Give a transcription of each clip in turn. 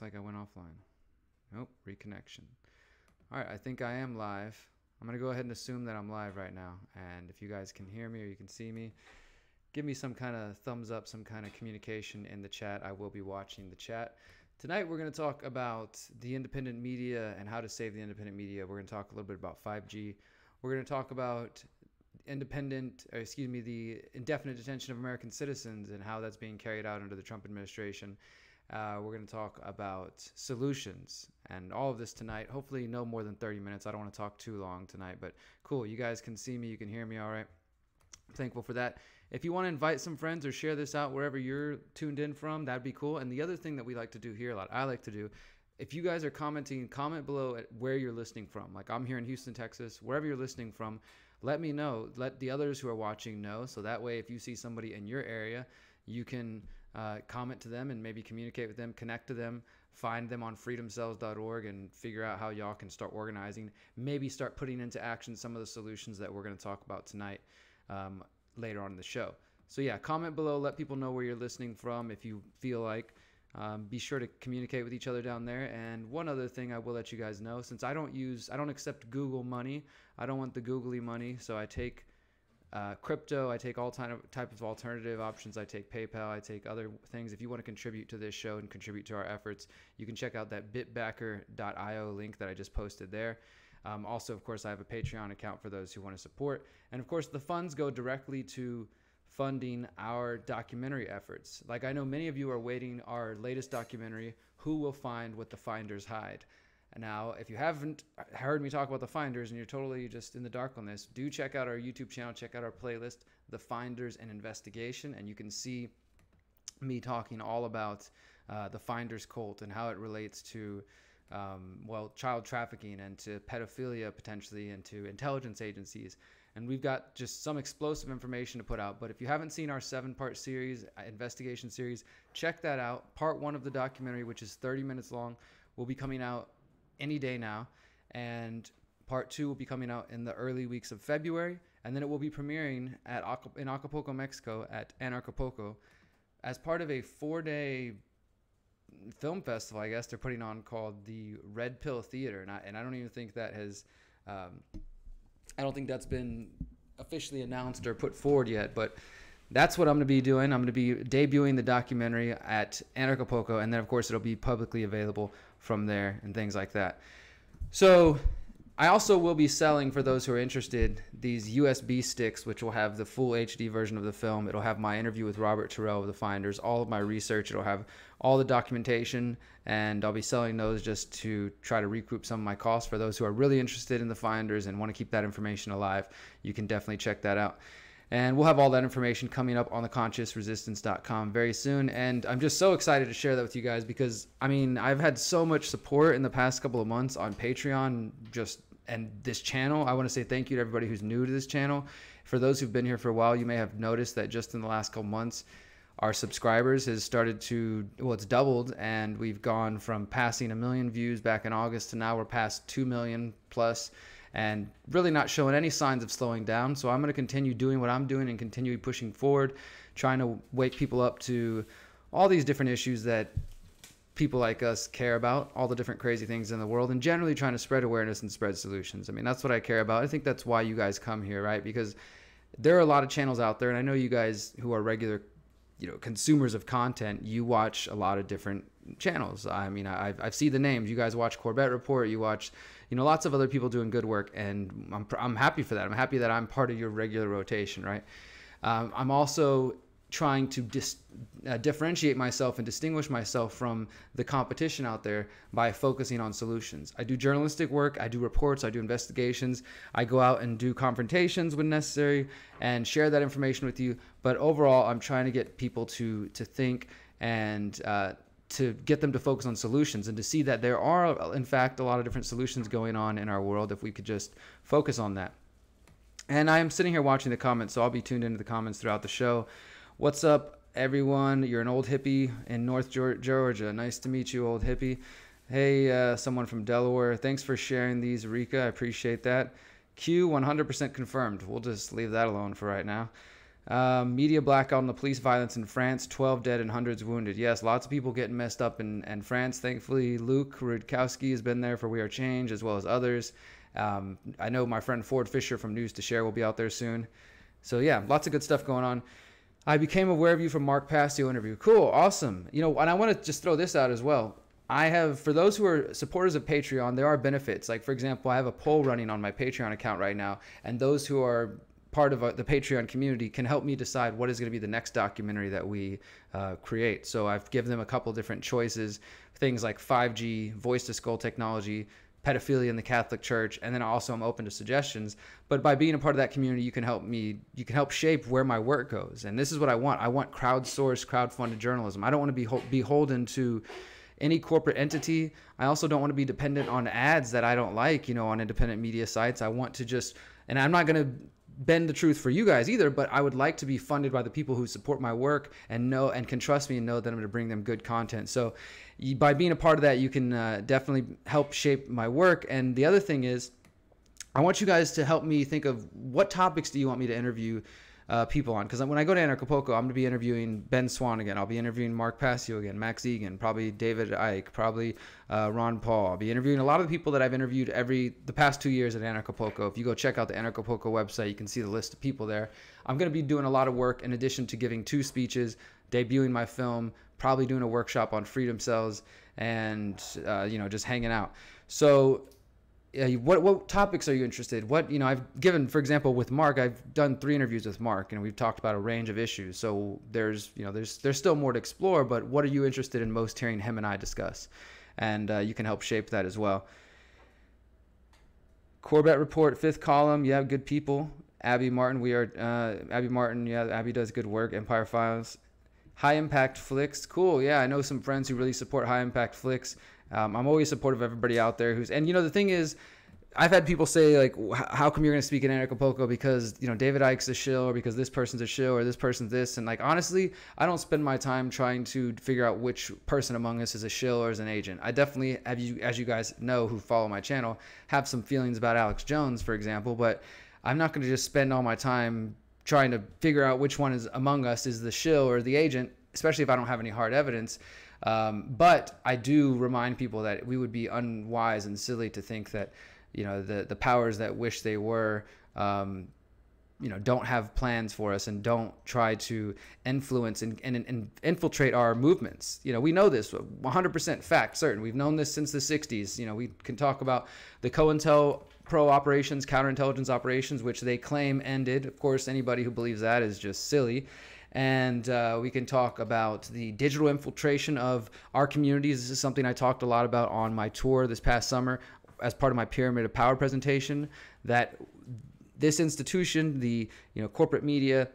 like I went offline. Nope, reconnection. All right, I think I am live. I'm going to go ahead and assume that I'm live right now. And if you guys can hear me or you can see me, give me some kind of thumbs up, some kind of communication in the chat. I will be watching the chat. Tonight, we're going to talk about the independent media and how to save the independent media. We're going to talk a little bit about 5G. We're going to talk about the indefinite detention of American citizens and how that's being carried out under the Trump administration. We're going to talk about solutions and all of this tonight. Hopefully no more than 30 minutes. I don't want to talk too long tonight, but cool. You guys can see me. You can hear me all right. I'm thankful for that. If you want to invite some friends or share this out wherever you're tuned in from, that'd be cool. And the other thing that we like to do here a lot, I like to do, if you guys are commenting, comment below at where you're listening from. Like I'm here in Houston, Texas, wherever you're listening from, let me know. Let the others who are watching know. So that way, if you see somebody in your area, you can comment to them and maybe communicate with them, connect to them, find them on freedomcells.org and figure out how y'all can start organizing, maybe start putting into action some of the solutions that we're going to talk about tonight later on in the show. So yeah, comment below, let people know where you're listening from if you feel like. Be sure to communicate with each other down there. And one other thing I will let you guys know, since I don't accept Google money, I don't want the googly money, so I take crypto, I take all type of alternative options, I take PayPal, I take other things. If you want to contribute to this show and contribute to our efforts, you can check out that bitbacker.io link that I just posted there. Also, of course, I have a Patreon account for those who want to support. And of course, the funds go directly to funding our documentary efforts. Like I know many of you are waiting our latest documentary, Who Will Find What the Finders Hide? Now, if you haven't heard me talk about the Finders and you're totally just in the dark on this, do check out our YouTube channel, check out our playlist, The Finders and Investigation, and you can see me talking all about the Finders cult and how it relates to child trafficking and to pedophilia potentially and to intelligence agencies. And we've got just some explosive information to put out. But if you haven't seen our 7-part series, investigation series, check that out. Part 1 of the documentary, which is 30 minutes long, will be coming out any day now. And part 2 will be coming out in the early weeks of February. And then it will be premiering in Acapulco, Mexico at Anarchapulco as part of a 4-day film festival, I guess they're putting on, called the Red Pill Theater. And I don't even think that has... I don't think that's been officially announced or put forward yet, but that's what I'm going to be doing. I'm going to be debuting the documentary at Anarchapulco, and then, of course, it'll be publicly available from there and things like that. So I also will be selling, for those who are interested, these USB sticks, which will have the full HD version of the film. It'll have my interview with Robert Terrell of the Finders, all of my research. It'll have all the documentation, and I'll be selling those just to try to recoup some of my costs. For those who are really interested in the Finders and want to keep that information alive, you can definitely check that out. And we'll have all that information coming up on theconsciousresistance.com very soon. And I'm just so excited to share that with you guys because, I mean, I've had so much support in the past couple of months on Patreon and this channel. I want to say thank you to everybody who's new to this channel. For those who've been here for a while, you may have noticed that just in the last couple months, our subscribers has started to, it's doubled, and we've gone from passing 1 million views back in August to now we're past 2 million plus, and really not showing any signs of slowing down. So I'm going to continue doing what I'm doing and continue pushing forward, trying to wake people up to all these different issues that people like us care about, all the different crazy things in the world, and generally trying to spread awareness and spread solutions. I mean, that's what I care about. I think that's why you guys come here, right? Because there are a lot of channels out there, and I know you guys who are regular consumers of content, you watch a lot of different channels. I mean, I've seen the names. You guys watch Corbett Report. You watch, lots of other people doing good work, and I'm happy for that. I'm happy that I'm part of your regular rotation, right? I'm also trying to differentiate myself and distinguish myself from the competition out there by focusing on solutions. I do journalistic work, I do reports, I do investigations, I go out and do confrontations when necessary and share that information with you. But overall, I'm trying to get people to think and to get them to focus on solutions and to see that there are, in fact, a lot of different solutions going on in our world if we could just focus on that. And I'm sitting here watching the comments, so I'll be tuned into the comments throughout the show. What's up, everyone? You're an old hippie in North Georgia. Nice to meet you, old hippie. Hey, someone from Delaware. Thanks for sharing these, Rika. I appreciate that. Q, 100% confirmed. We'll just leave that alone for right now. Media blackout on the police violence in France, 12 dead and hundreds wounded. Yes, lots of people getting messed up in France. Thankfully, Luke Rudkowski has been there for We Are Change, as well as others. I know my friend Ford Fisher from News to Share will be out there soon. So yeah, lots of good stuff going on. I became aware of you from Mark Passio interview. Cool, awesome. You know, and I want to just throw this out as well. I have, for those who are supporters of Patreon, there are benefits. Like, for example, I have a poll running on my Patreon account right now, and those who are part of the Patreon community can help me decide what is going to be the next documentary that we create. So I've given them a couple different choices, things like 5G, voice-to-skull technology, pedophilia in the Catholic Church, and then also I'm open to suggestions. But by being a part of that community, you can help shape where my work goes. And this is what I want. I want crowdsourced, crowdfunded journalism. I don't want to be beholden to any corporate entity. I also don't want to be dependent on ads that I don't like, on independent media sites. I want to just, and I'm not going to bend the truth for you guys either, but I would like to be funded by the people who support my work and know and can trust me and know that I'm going to bring them good content. So by being a part of that, you can definitely help shape my work. And the other thing is, I want you guys to help me think of what topics do you want me to interview people on, because when I go to Anarchapulco, I'm going to be interviewing Ben Swan again. I'll be interviewing Mark Passio again, Max Egan, probably David Icke, probably Ron Paul. I'll be interviewing a lot of the people that I've interviewed the past 2 years at Anarchapulco. If you go check out the Anarchapulco website, you can see the list of people there. I'm going to be doing a lot of work in addition to giving 2 speeches, debuting my film, probably doing a workshop on freedom cells, and just hanging out. So what topics are you interested? I've given, for example, with Mark, I've done 3 interviews with Mark, and we've talked about a range of issues. So there's still more to explore, but what are you interested in most hearing him and I discuss? And you can help shape that as well. Corbett Report, 5th column. You have good people. Abby Martin, Abby Martin. Yeah, Abby does good work. Empire Files. High Impact Flicks. Cool. Yeah, I know some friends who really support High Impact Flicks. I'm always supportive of everybody out there the thing is, I've had people say, like, how come you're going to speak in Anarchapulco because, David Icke's a shill, or because this person's a shill, or this person's this. And, like, honestly, I don't spend my time trying to figure out which person among us is a shill or is an agent. I definitely, as you guys know who follow my channel, have some feelings about Alex Jones, for example, but I'm not going to just spend all my time trying to figure out which one is among us is the shill or the agent, especially if I don't have any hard evidence. But I do remind people that we would be unwise and silly to think that, the powers that wish they were, don't have plans for us and don't try to influence and infiltrate our movements. We know this 100% fact, certain. We've known this since the 60s. We can talk about the COINTELPRO operations, counterintelligence operations, which they claim ended. Of course, anybody who believes that is just silly. And we can talk about the digital infiltration of our communities. This is something I talked a lot about on my tour this past summer as part of my Pyramid of Power presentation, that this institution, the corporate media,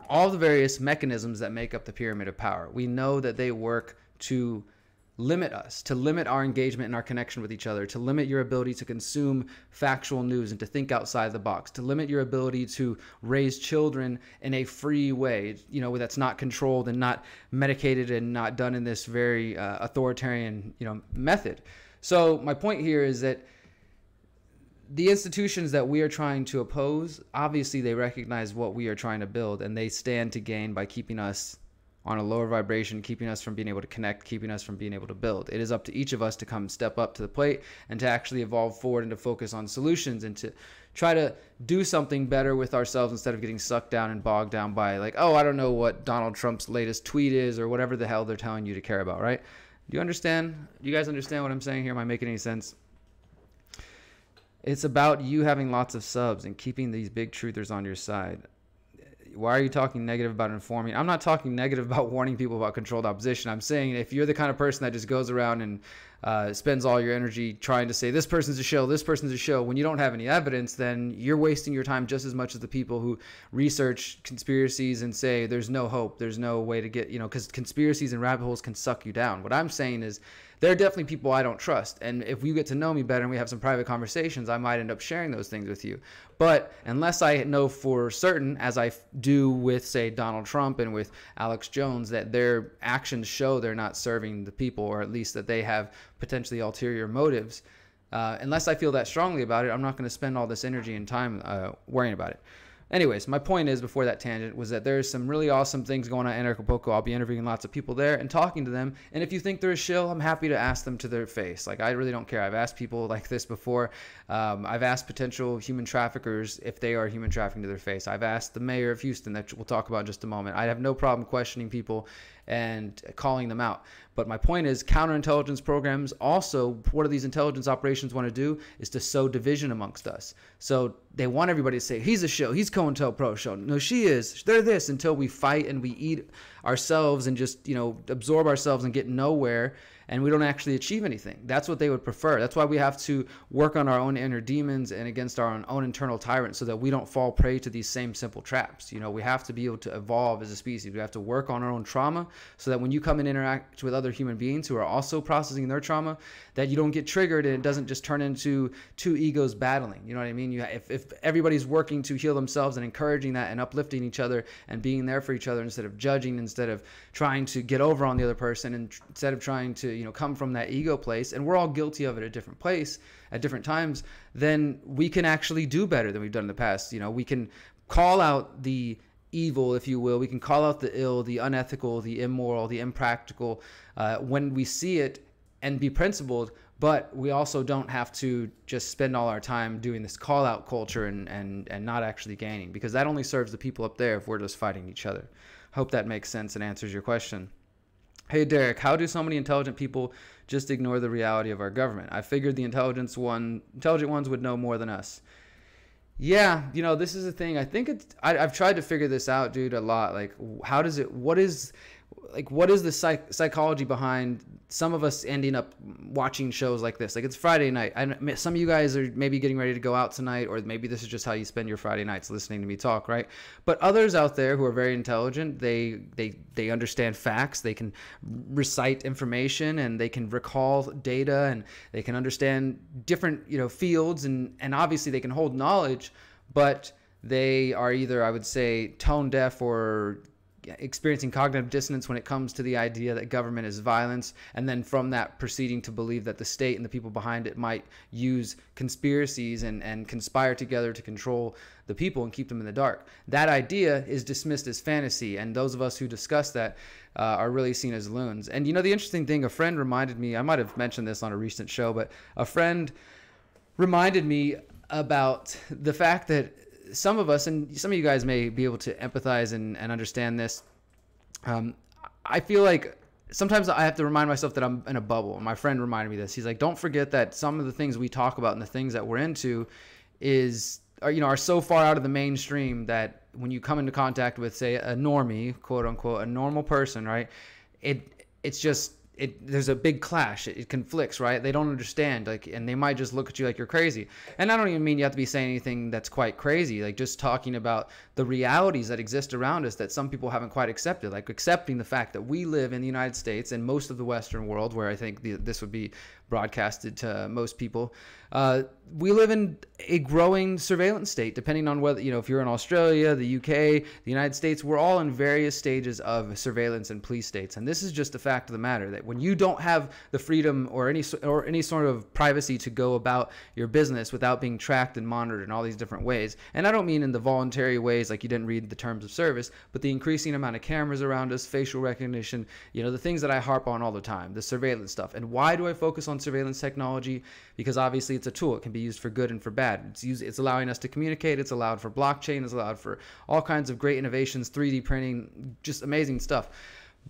all the various mechanisms that make up the Pyramid of Power, we know that they work to limit us, to limit our engagement and our connection with each other, to limit your ability to consume factual news and to think outside the box, to limit your ability to raise children in a free way, that's not controlled and not medicated and not done in this very authoritarian, method. So my point here is that the institutions that we are trying to oppose, obviously they recognize what we are trying to build, and they stand to gain by keeping us on a lower vibration, keeping us from being able to connect, keeping us from being able to build. It is up to each of us to come step up to the plate and to actually evolve forward and to focus on solutions and to try to do something better with ourselves instead of getting sucked down and bogged down by, like, oh, I don't know what Donald Trump's latest tweet is or whatever the hell they're telling you to care about, right? Do you understand? Do you guys understand what I'm saying here? Am I making any sense? It's about you having lots of subs and keeping these big truthers on your side. Why are you talking negative about informing? I'm not talking negative about warning people about controlled opposition. I'm saying if you're the kind of person that just goes around and spends all your energy trying to say this person's a shill, this person's a shill, when you don't have any evidence, then you're wasting your time just as much as the people who research conspiracies and say there's no hope, there's no way to get, because conspiracies and rabbit holes can suck you down. What I'm saying is there are definitely people I don't trust. And if you get to know me better and we have some private conversations, I might end up sharing those things with you. But unless I know for certain, as I do with, say, Donald Trump and with Alex Jones, that their actions show they're not serving the people, or at least that they have potentially ulterior motives, unless I feel that strongly about it, I'm not going to spend all this energy and time worrying about it. Anyways, my point is, before that tangent, was that there's some really awesome things going on in Acapulco. I'll be interviewing lots of people there and talking to them. And if you think they're a shill, I'm happy to ask them to their face. Like, I really don't care. I've asked people like this before. I've asked potential human traffickers if they are human trafficking to their face. I've asked the mayor of Houston, that we'll talk about in just a moment. I have no problem questioning people and calling them out. But my point is, counterintelligence programs also, what do these intelligence operations want to do is to sow division amongst us. So they want everybody to say, he's a show, he's COINTELPRO show. No, she is, they're this, until we fight and we eat ourselves and just, absorb ourselves and get nowhere, and we don't actually achieve anything. That's what they would prefer. That's why we have to work on our own inner demons and against our own internal tyrants, so that we don't fall prey to these same simple traps. We have to be able to evolve as a species. We have to work on our own trauma, so that when you come and interact with other human beings who are also processing their trauma, that you don't get triggered and it doesn't just turn into two egos battling. You know what I mean? If everybody's working to heal themselves and encouraging that and uplifting each other and being there for each other, instead of judging, instead of trying to get over on the other person, and instead of trying to come from that ego place, and we're all guilty of it at different place at different times, then we can actually do better than we've done in the past. We can call out the evil, if you will. We can call out the ill, the unethical, the immoral, the impractical, when we see it, and be principled. But we also don't have to just spend all our time doing this call out culture and not actually gaining, because that only serves the people up there if we're just fighting each other. Hope that makes sense and answers your question. Hey, Derek, how do so many intelligent people just ignore the reality of our government? I figured the intelligent ones would know more than us. Yeah, this is the thing. I think I've tried to figure this out, dude, a lot. Like, what is the psychology behind some of us ending up watching shows like this? Like, it's Friday night. Some of you guys are maybe getting ready to go out tonight, or maybe this is just how you spend your Friday nights, listening to me talk, right? But others out there who are very intelligent, they understand facts, they can recite information, and they can recall data, and they can understand different fields, and obviously they can hold knowledge, but they are either, I would say, tone deaf or experiencing cognitive dissonance when it comes to the idea that government is violence, and then from that proceeding to believe that the state and the people behind it might use conspiracies and conspire together to control the people and keep them in the dark. That idea is dismissed as fantasy, and those of us who discuss that are really seen as loons. And the interesting thing, a friend reminded me, I might have mentioned this on a recent show, but a friend reminded me about the fact that some of us, and some of you guys may be able to empathize and understand this. I feel like sometimes I have to remind myself that I'm in a bubble. My friend reminded me this. He's like, don't forget that some of the things we talk about and the things that we're into are so far out of the mainstream that when you come into contact with, say, a normie, quote unquote, a normal person, right? There's a big clash. It conflicts, right? They don't understand, and they might just look at you like you're crazy. And I don't even mean you have to be saying anything that's quite crazy, like just talking about the realities that exist around us that some people haven't quite accepted, like accepting the fact that we live in the United States and most of the Western world, where I think this would be broadcasted to most people. We live in a growing surveillance state, depending on whether, if you're in Australia, the UK, the United States, we're all in various stages of surveillance and police states. And this is just a fact of the matter, that when you don't have the freedom or any sort of privacy to go about your business without being tracked and monitored in all these different ways, and I don't mean in the voluntary ways like you didn't read the terms of service, but the increasing amount of cameras around us, facial recognition, the things that I harp on all the time, the surveillance stuff. And why do I focus on surveillance technology? Because obviously it's a tool. It can be used for good and for bad. It's allowing us to communicate. It's allowed for blockchain. It's allowed for all kinds of great innovations, 3D printing, just amazing stuff.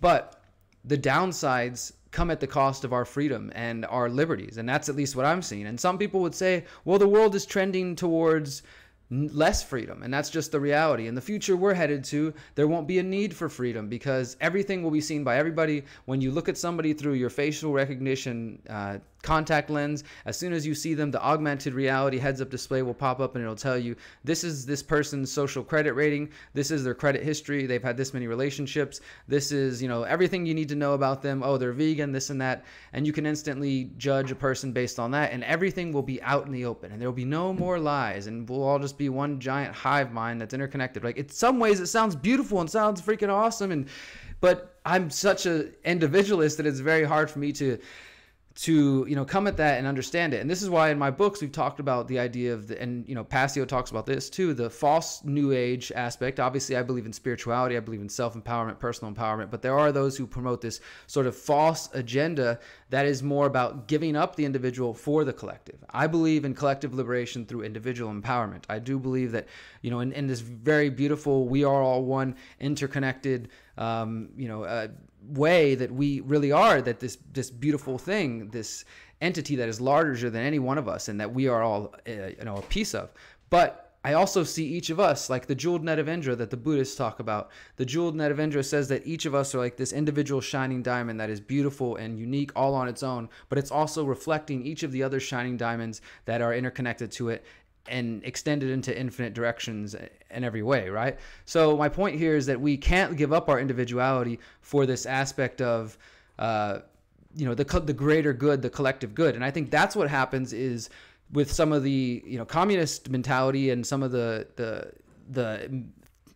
But the downsides come at the cost of our freedom and our liberties. And that's at least what I'm seeing. And some people would say, well, the world is trending towards less freedom, and that's just the reality. In the future we're headed to, there won't be a need for freedom, because everything will be seen by everybody. When you look at somebody through your facial recognition contact lens, as soon as you see them, the augmented reality heads-up display will pop up, and it'll tell you, this is this person's social credit rating, this is their credit history, they've had this many relationships, this is everything you need to know about them, oh, they're vegan, this and that, and you can instantly judge a person based on that, and everything will be out in the open, and there will be no more lies, and we'll all just be one giant hive mind that's interconnected. Like, in some ways it sounds beautiful and sounds freaking awesome, but I'm such an individualist that it's very hard for me to to, you know, come at that and understand it. And this is why in my books we've talked about the idea of and, you know, Passio talks about this too, the false new age aspect. Obviously I believe in spirituality, I believe in self-empowerment, personal empowerment, but there are those who promote this sort of false agenda that is more about giving up the individual for the collective. I believe in collective liberation through individual empowerment. I do believe that, you know, in this very beautiful, we are all one, interconnected, way that we really are, that this beautiful thing, this entity that is larger than any one of us, and that we are all a piece of. But I also see each of us like the jeweled net of Indra that the Buddhists talk about. The jeweled net of Indra says that each of us are like this individual shining diamond that is beautiful and unique all on its own, but it's also reflecting each of the other shining diamonds that are interconnected to it and extended into infinite directions in every way, right? So my point here is that we can't give up our individuality for this aspect of, the greater good, the collective good. And I think that's what happens is with some of the, you know, communist mentality and some of the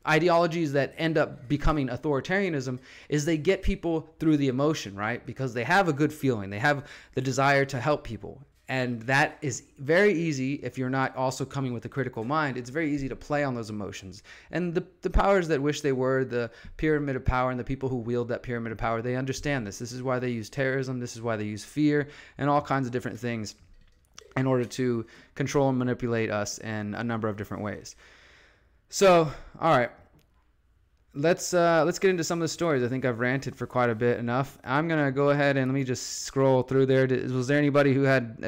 ideologies that end up becoming authoritarianism is they get people through the emotion, right? Because they have a good feeling. They have the desire to help people. And that is very easy if you're not also coming with a critical mind. It's very easy to play on those emotions. And the powers that wish they were, the pyramid of power and the people who wield that pyramid of power, they understand this. This is why they use terrorism. This is why they use fear and all kinds of different things in order to control and manipulate us in a number of different ways. So, all right. Let's get into some of the stories. I think I've ranted for quite a bit enough. I'm gonna go ahead and let me just scroll through there. Was there anybody who had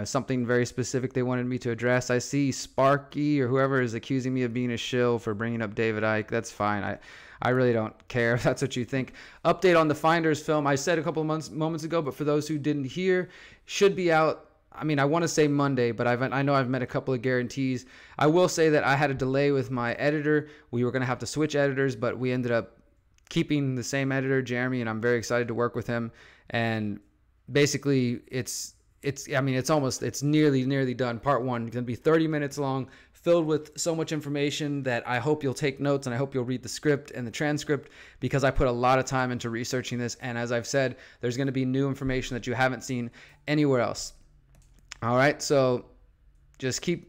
something very specific they wanted me to address? I see Sparky or whoever is accusing me of being a shill for bringing up David Icke. That's fine. I really don't care if that's what you think. Update on the Finders film. I said a couple of moments ago, but for those who didn't hear, should be out. I mean, I want to say Monday, but I know I've met a couple of guarantees. I will say that I had a delay with my editor. We were going to have to switch editors, but we ended up keeping the same editor, Jeremy, and I'm very excited to work with him. And basically, it's nearly done. Part 1 is going to be 30 minutes long, filled with so much information that I hope you'll take notes and I hope you'll read the script and the transcript, because I put a lot of time into researching this. And as I've said, there's going to be new information that you haven't seen anywhere else. All right, so just keep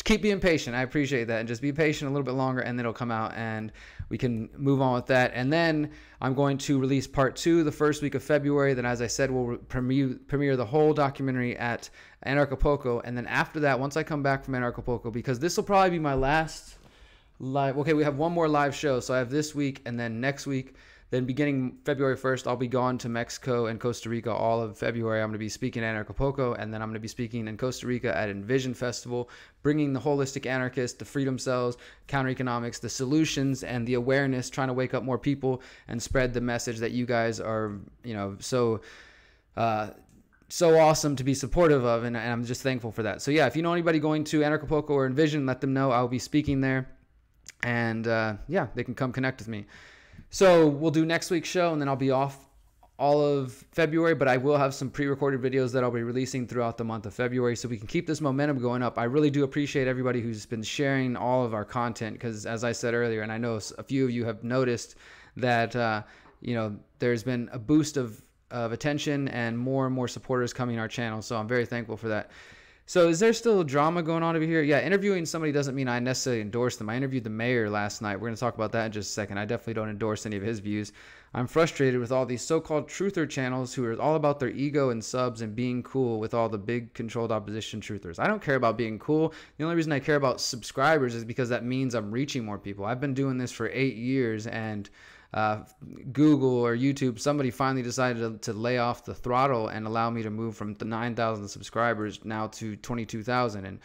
being patient. I appreciate that. And just be patient a little bit longer, and then it'll come out and we can move on with that. And then I'm going to release part 2 the first week of February. Then, as I said, we'll premiere the whole documentary at Anarchapulco. And then after that, once I come back from Anarchapulco, because this will probably be my last live. Okay, we have one more live show. So I have this week and then next week. Then beginning February 1st, I'll be gone to Mexico and Costa Rica all of February. I'm going to be speaking at Anarchapulco, and then I'm going to be speaking in Costa Rica at Envision Festival, bringing the holistic anarchist, the freedom cells, counter economics, the solutions, and the awareness, trying to wake up more people and spread the message that you guys are, so awesome to be supportive of, and I'm just thankful for that. So yeah, if you know anybody going to Anarchapulco or Envision, let them know. I'll be speaking there, and they can come connect with me. So we'll do next week's show, and then I'll be off all of February, but I will have some pre-recorded videos that I'll be releasing throughout the month of February so we can keep this momentum going up. I really do appreciate everybody who's been sharing all of our content, because as I said earlier, and I know a few of you have noticed that, there's been a boost of attention and more supporters coming our channel. So I'm very thankful for that. So is there still drama going on over here? Yeah, interviewing somebody doesn't mean I necessarily endorse them. I interviewed the mayor last night. We're going to talk about that in just a second. I definitely don't endorse any of his views. I'm frustrated with all these so-called truther channels who are all about their ego and subs and being cool with all the big controlled opposition truthers. I don't care about being cool. The only reason I care about subscribers is because that means I'm reaching more people. I've been doing this for 8 years, and Google or YouTube, somebody finally decided to lay off the throttle and allow me to move from the 9,000 subscribers now to 22,000. And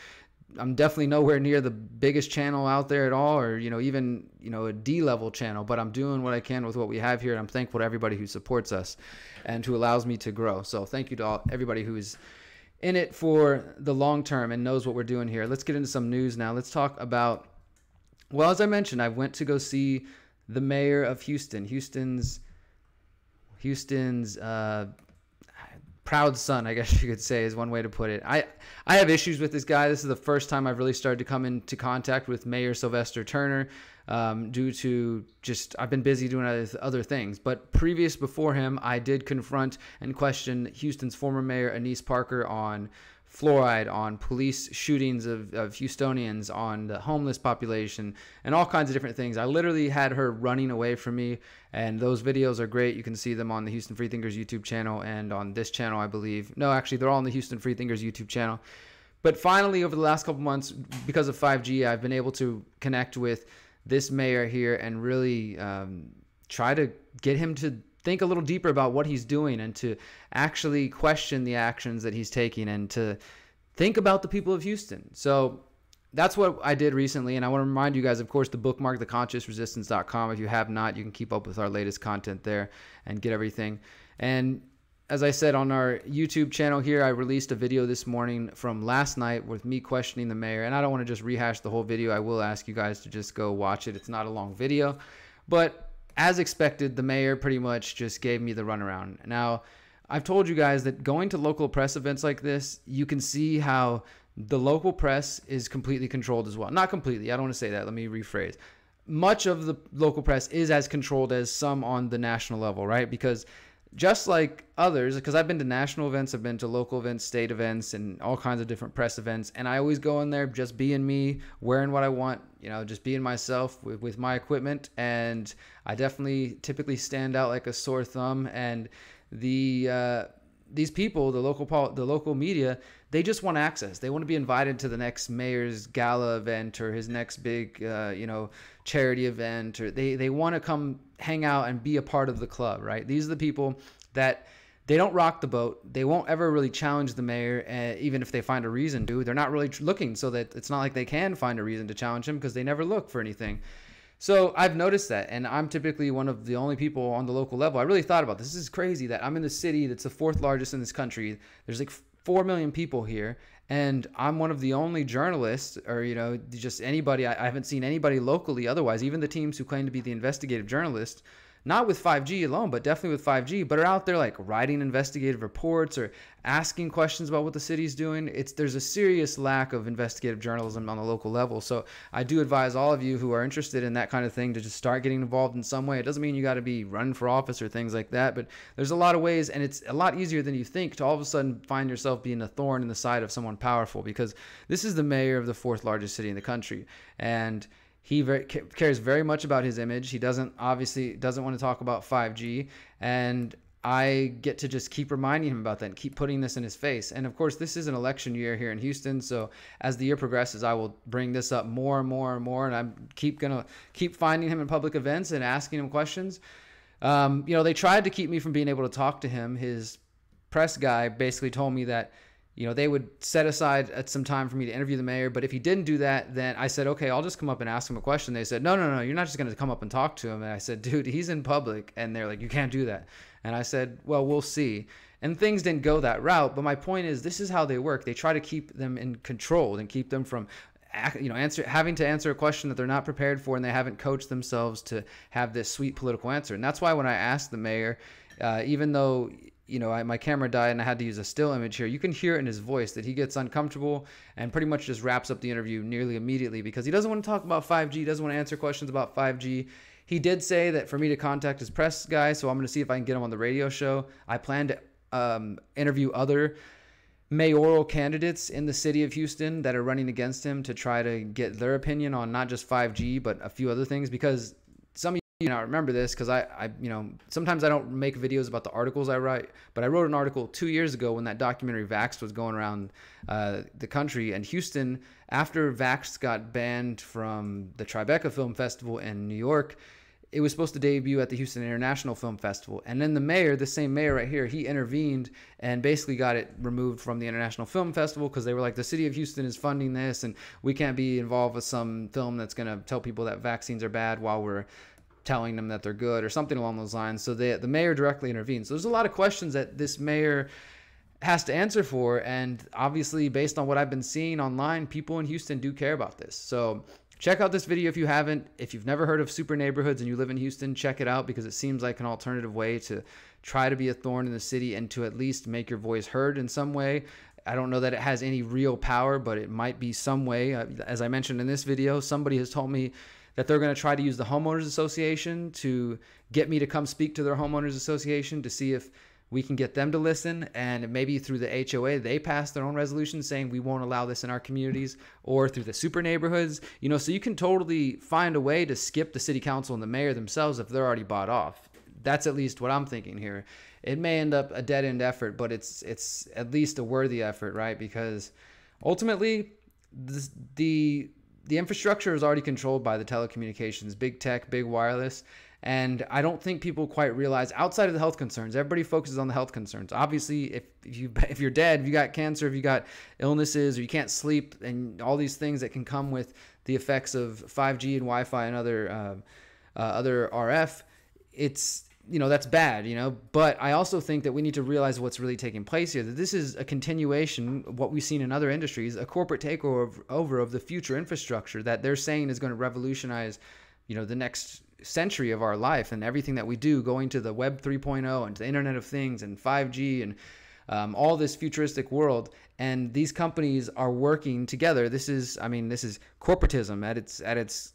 I'm definitely nowhere near the biggest channel out there at all, or even a D-level channel, but I'm doing what I can with what we have here, and I'm thankful to everybody who supports us and who allows me to grow. So thank you to everybody who's in it for the long term and knows what we're doing here. Let's get into some news now. Let's talk about, well, as I mentioned, I went to go see the mayor of Houston's proud son, I guess you could say, is one way to put it. I have issues with this guy. This is the first time I've really started to come into contact with Mayor Sylvester Turner, due to just I've been busy doing other things. But before him, I did confront and question Houston's former mayor, Anise Parker, on fluoride, on police shootings of Houstonians, on the homeless population, and all kinds of different things. I literally had her running away from me, and those videos are great. You can see them on the Houston Freethinkers YouTube channel and on this channel, I believe. No, actually, they're all on the Houston Freethinkers YouTube channel. But finally, over the last couple months, because of 5G, I've been able to connect with this mayor here and really try to get him to think a little deeper about what he's doing and to actually question the actions that he's taking and to think about the people of Houston. So that's what I did recently. And I want to remind you guys, of course, to bookmark theconsciousresistance.com. If you have not, you can keep up with our latest content there and get everything. And as I said on our YouTube channel here, I released a video this morning from last night with me questioning the mayor. And I don't want to just rehash the whole video. I will ask you guys to just go watch it. It's not a long video. But as expected, the mayor pretty much just gave me the runaround. Now, I've told you guys that going to local press events like this, you can see how the local press is completely controlled as well. Not completely. I don't want to say that. Let me rephrase. Much of the local press is as controlled as some on the national level, right? Because just like others, because I've been to national events, I've been to local events, state events, and all kinds of different press events, and I always go in there just being me, wearing what I want, just being myself with my equipment, and I definitely typically stand out like a sore thumb. And these people, the local media, they just want access. They want to be invited to the next mayor's gala event or his next big, charity event, or they want to come hang out and be a part of the club, right? These are the people that they don't rock the boat. They won't ever really challenge the mayor, even if they find a reason to. They're not really looking, so that it's not like they can find a reason to challenge him because they never look for anything. So I've noticed that, and I'm typically one of the only people on the local level. I really thought about this. This is crazy that I'm in the city that's the fourth largest in this country. There's like 4 million people here, and I'm one of the only journalists, or just anybody. I haven't seen anybody locally otherwise, even the teams who claim to be the investigative journalists, not with 5G alone, but definitely with 5G, but are out there like writing investigative reports or asking questions about what the city's doing. There's a serious lack of investigative journalism on the local level. So I do advise all of you who are interested in that kind of thing to just start getting involved in some way. It doesn't mean you got to be running for office or things like that, but there's a lot of ways, and it's a lot easier than you think to all of a sudden find yourself being a thorn in the side of someone powerful, because this is the mayor of the fourth largest city in the country, and he cares very much about his image. He obviously doesn't want to talk about 5G, and I get to just keep reminding him about that and keep putting this in his face. And of course, this is an election year here in Houston, so as the year progresses, I will bring this up more and more and more, and I'm gonna keep finding him in public events and asking him questions. They tried to keep me from being able to talk to him. His press guy basically told me that they would set aside some time for me to interview the mayor. But if he didn't do that, then I said, okay, I'll just come up and ask him a question. They said, no, you're not just going to come up and talk to him. And I said, dude, he's in public. And they're like, you can't do that. And I said, well, we'll see. And things didn't go that route. But my point is, this is how they work. They try to keep them in control and keep them from having to answer a question that they're not prepared for, and they haven't coached themselves to have this sweet political answer. And that's why when I asked the mayor, even though my camera died and I had to use a still image here, you can hear it in his voice that he gets uncomfortable and pretty much just wraps up the interview nearly immediately because he doesn't want to talk about 5G, he doesn't want to answer questions about 5G. He did say that for me to contact his press guy, so I'm going to see if I can get him on the radio show. I plan to interview other mayoral candidates in the city of Houston that are running against him to try to get their opinion on not just 5G, but a few other things, because some of I remember this because I sometimes I don't make videos about the articles I write, but I wrote an article 2 years ago when that documentary Vaxxed was going around the country. And Houston, after Vaxxed got banned from the Tribeca Film Festival in New York, it was supposed to debut at the Houston International Film Festival. And then the same mayor right here, he intervened and basically got it removed from the International Film Festival because they were like, the city of Houston is funding this and we can't be involved with some film that's going to tell people that vaccines are bad while we're telling them that they're good or something along those lines. So the mayor directly intervened. So there's a lot of questions that this mayor has to answer for. And obviously, based on what I've been seeing online, people in Houston do care about this. So check out this video if you haven't. If you've never heard of super neighborhoods and you live in Houston, check it out, because it seems like an alternative way to try to be a thorn in the city and to at least make your voice heard in some way. I don't know that it has any real power, but it might be some way. As I mentioned in this video, somebody has told me that they're going to try to use the homeowners association to get me to come speak to their homeowners association to see if we can get them to listen, and maybe through the HOA, they pass their own resolution saying we won't allow this in our communities, or through the super neighborhoods, so you can totally find a way to skip the city council and the mayor themselves if they're already bought off. That's at least what I'm thinking here. It may end up a dead end effort, but it's at least a worthy effort, right? Because ultimately the infrastructure is already controlled by the telecommunications, big tech, big wireless. And I don't think people quite realize, outside of the health concerns, everybody focuses on the health concerns. Obviously, if you're dead, if you got cancer, if you got illnesses, or you can't sleep, and all these things that can come with the effects of 5G and Wi-Fi and other RF, it's, that's bad, But I also think that we need to realize what's really taking place here, that this is a continuation of what we've seen in other industries, a corporate takeover of the future infrastructure that they're saying is going to revolutionize, the next century of our life, and everything that we do, going to the Web 3.0 and to the Internet of Things and 5G and all this futuristic world. And these companies are working together. This is corporatism at its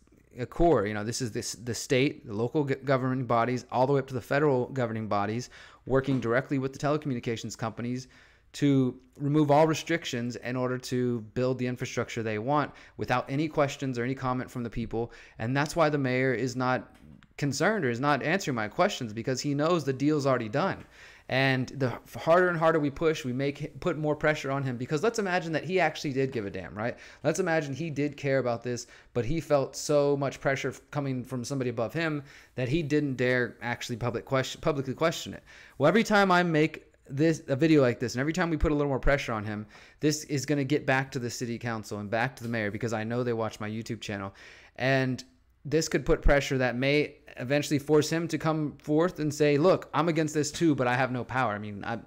core. This is the state, the local governing bodies, all the way up to the federal governing bodies, working directly with the telecommunications companies to remove all restrictions in order to build the infrastructure they want without any questions or any comment from the people. And that's why the mayor is not concerned or is not answering my questions, because he knows the deal's already done. And the harder and harder we push, we put more pressure on him, because let's imagine that he actually did give a damn, right? Let's imagine he did care about this, but he felt so much pressure coming from somebody above him that he didn't dare actually publicly question it. Well, every time I make a video like this, and every time we put a little more pressure on him, this is going to get back to the city council and back to the mayor, because I know they watch my YouTube channel, and this could put pressure that may eventually force him to come forth and say, look, I'm against this too, but I have no power.